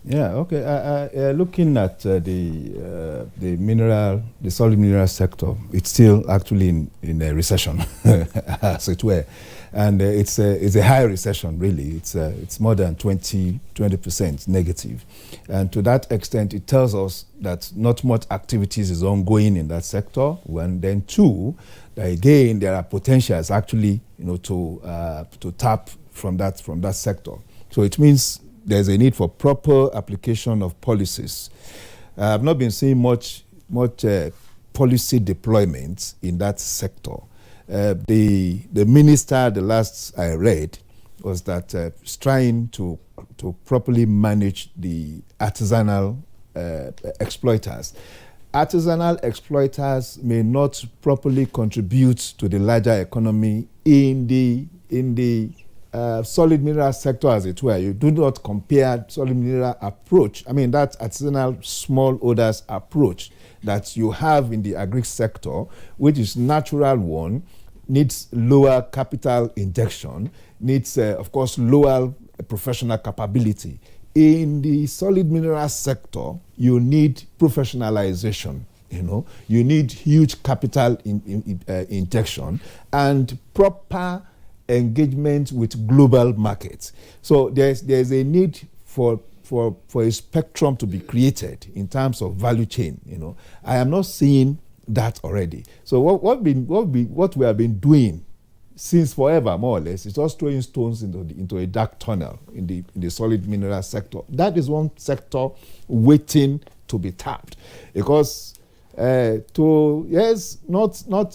Yeah, okay. Looking at the solid mineral sector, it's still actually in a recession, as it were, and it's a high recession. Really, it's more than 20% negative, and to that extent, it tells us that not much activities is ongoing in that sector. One, then two, that again there are potentials actually, to tap from that sector. So it means there's a need for proper application of policies. I've not been seeing much policy deployment in that sector. The minister, the last I read, was that trying to properly manage the artisanal exploiters. Artisanal exploiters may not properly contribute to the larger economy in the solid mineral sector, as it were. You do not compare solid mineral approach. I mean, that artisanal smallholders approach that you have in the agri sector, which is natural one, needs lower capital injection, needs, of course, lower professional capability. In the solid mineral sector, you need professionalization. You need huge capital injection and proper engagement with global markets. So there's a need for a spectrum to be created in terms of value chain. I am not seeing that already. So what we have been doing since forever, more or less, is just throwing stones into a dark tunnel in the solid mineral sector. That is one sector waiting to be tapped, because not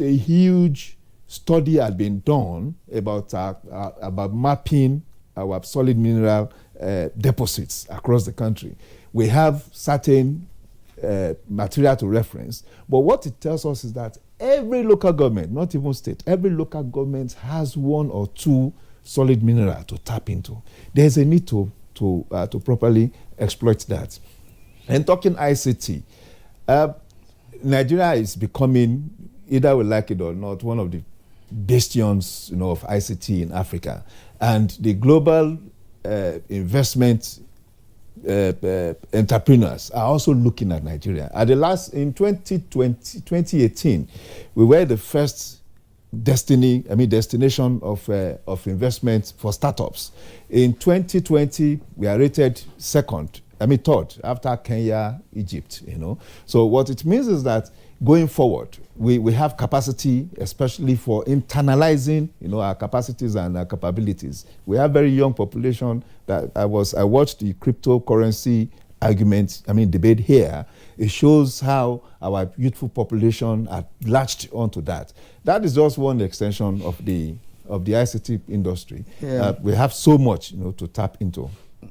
a huge study had been done about mapping our solid mineral deposits across the country. We have certain material to reference, but what it tells us is that every local government, not even state, every local government has one or two solid mineral to tap into. There's a need to properly exploit that. And talking ICT, Nigeria is becoming, either we like it or not, one of the bastions, of ICT in Africa, and the global investment entrepreneurs are also looking at Nigeria. In 2018, we were the first destination of investment for startups. In 2020, we are rated third after Kenya, Egypt. So what it means is that going forward, we have capacity, especially for internalizing, our capacities and our capabilities. We have very young population. I watched the cryptocurrency debate here. It shows how our youthful population are latched onto that. That is just one extension of the ICT industry. Yeah. We have so much, to tap into.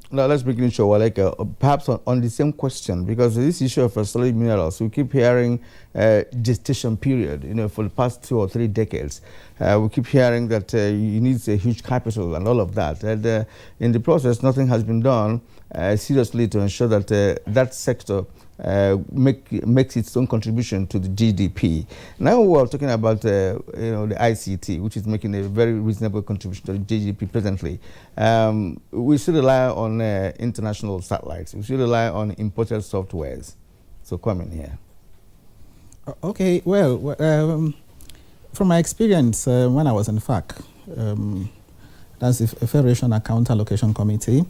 Now let's begin, perhaps on the same question, because this issue of solid minerals, we keep hearing gestation period, for the past 2 or 3 decades. We keep hearing that you need a huge capital and all of that. And in the process, nothing has been done seriously to ensure that that sector makes its own contribution to the GDP. Now we're talking about the ICT, which is making a very reasonable contribution to the GDP presently. We still rely on international satellites. We still rely on imported softwares. So come in here. Okay, well, from my experience when I was in FAC, that's the Federation Account Allocation Committee,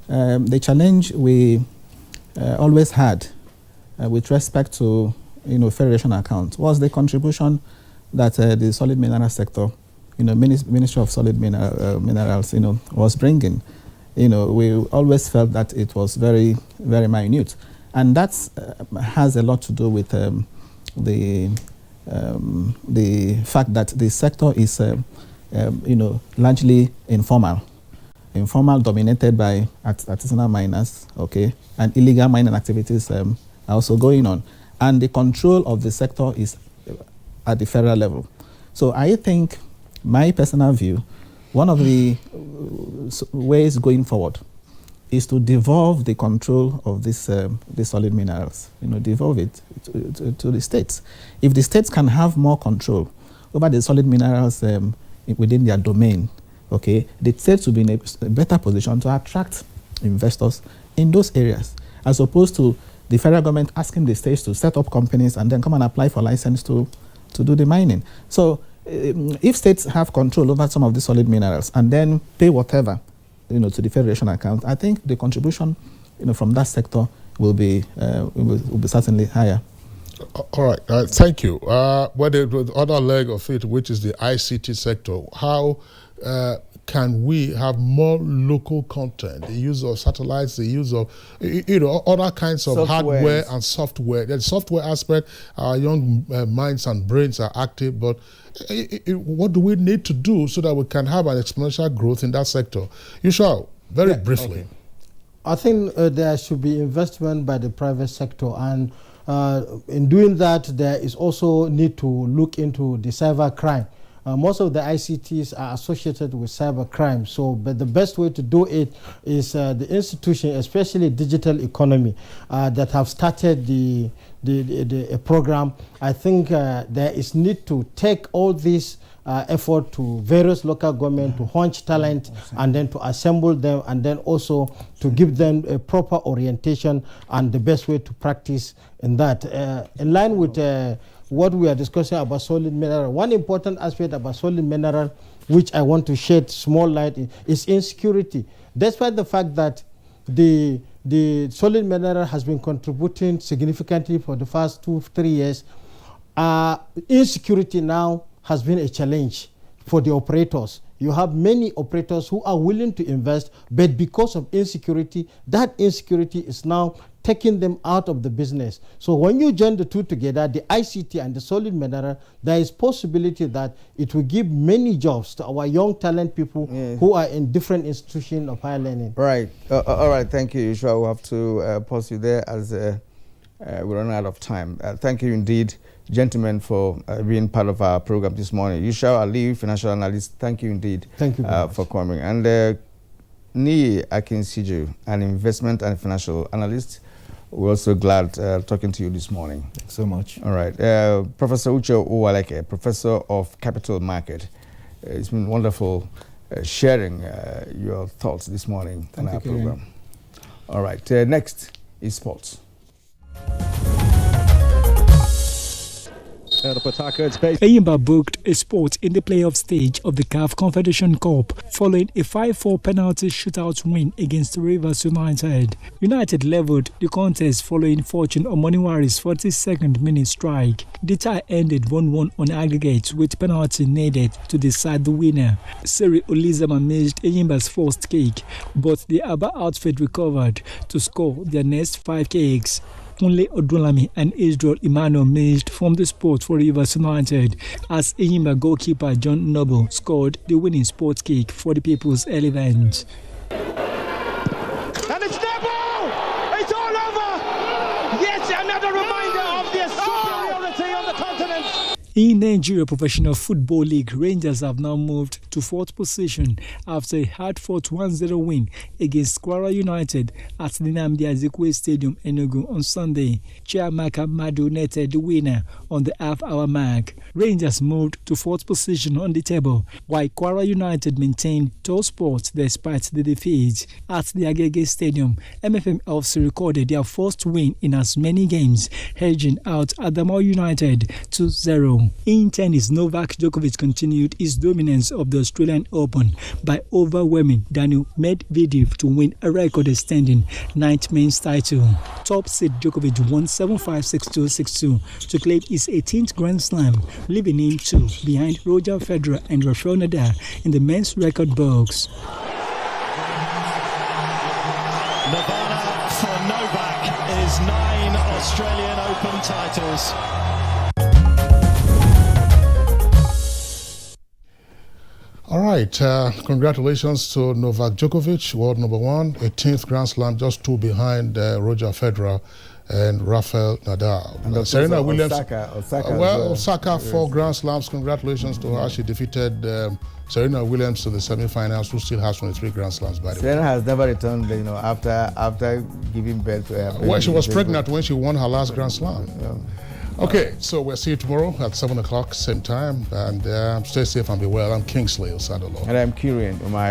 the challenge we always had with respect to federation account was the contribution that the solid mineral sector, Ministry of Solid Minerals, was bringing. We always felt that it was very, very minute, and that has a lot to do with the the fact that the sector is, largely informal dominated by artisanal miners, okay, and illegal mining activities are also going on. And the control of the sector is at the federal level. So I think, my personal view, one of the ways going forward is to devolve the control of the solid minerals, devolve it to the states. If the states can have more control over the solid minerals within their domain, okay, the states will be in a better position to attract investors in those areas, as opposed to the federal government asking the states to set up companies and then come and apply for license to do the mining. So if states have control over some of the solid minerals and then pay whatever, to the federation account, I think the contribution, from that sector will be certainly higher. All right, thank you. But the other leg of it, which is the ICT sector, how can we have more local content, the use of satellites, the use of other kinds of hardware and software? The software aspect, our young minds and brains are active, but what do we need to do so that we can have an exponential growth in that sector? You shall, very briefly. Okay. I think there should be investment by the private sector, and in doing that, there is also need to look into the cyber crime. Most of the ICTs are associated with cyber crime. But the best way to do it is the institution, especially digital economy, that have started the program. I think there is need to take all this effort to various local government to hunch talent and then to assemble them, and then also to give them a proper orientation and the best way to practice in that. In line with what we are discussing about solid mineral, one important aspect about solid mineral, which I want to shed small light in, is insecurity. Despite the fact that the solid mineral has been contributing significantly for the first 2-3 years, insecurity now has been a challenge for the operators. You have many operators who are willing to invest, but because of insecurity, that insecurity is now taking them out of the business. So when you join the two together, the ICT and the solid mineral, there is possibility that it will give many jobs to our young talent people who are in different institutions of higher learning. Right. All right. Thank you, Yusha. We'll have to pause you there as we're running out of time. Thank you indeed, gentlemen, for being part of our program this morning. Yusha Ali, financial analyst, thank you indeed for coming. And Nii Akinsiju, an investment and financial analyst. We're also glad talking to you this morning. Thanks so much. All right. Professor Uche Uwaleke, Professor of Capital Market. It's been wonderful sharing your thoughts this morning on our program. All right. Next is sports. Eyimba booked a spot in the playoff stage of the CAF Confederation Cup following a 5-4 penalty shootout win against Rivers United. United leveled the contest following Fortune Omoniwari's 42nd minute strike. The tie ended 1-1 on aggregate with penalty needed to decide the winner. Siri Olizama missed Eyimba's first kick, but the Aba outfit recovered to score their next 5 kicks. Kunle Odulami and Israel Emmanuel missed from the spot for Rivers United as Eyimba goalkeeper John Noble scored the winning sport kick for the People's Elephant. And it's Noble! It's all over! Yes, another reminder of their superiority on the continent. In Nigeria Professional Football League, Rangers have now moved to 4th position after a hard-fought 1-0 win against Kwara United at the Nnamdi Azikiwe Stadium, Enugu on Sunday. Chiamaka Madu netted the winner on the half-hour mark. Rangers moved to 4th position on the table, while Kwara United maintained top spot despite the defeat. At the Agege Stadium, MFM FC recorded their first win in as many games, edging out Adamawa United 2-0. In tennis, Novak Djokovic continued his dominance of the Australian Open by overwhelming Daniil Medvedev to win a record-extending 9th men's title. Top seed Djokovic won 7-5, 6-2, 6-2 to claim his 18th Grand Slam, leaving him 2 behind Roger Federer and Rafael Nadal in the men's record books. Nirvana for Novak is 9 Australian Open titles. All right, congratulations to Novak Djokovic, world number 1, 18th Grand Slam, just 2 behind Roger Federer and Rafael Nadal. And Serena Williams, Osaka 4 Grand Slams. Congratulations to her. She defeated Serena Williams to the semi-finals, who still has 23 Grand Slams, by the way. Serena has never returned, after giving birth to her baby. Well, she was pregnant when she won her last Grand Slam. Yeah. Okay, so we'll see you tomorrow at 7 o'clock, same time. And stay safe and be well. I'm Kingsley Osadolo. And I'm Kirian Umar.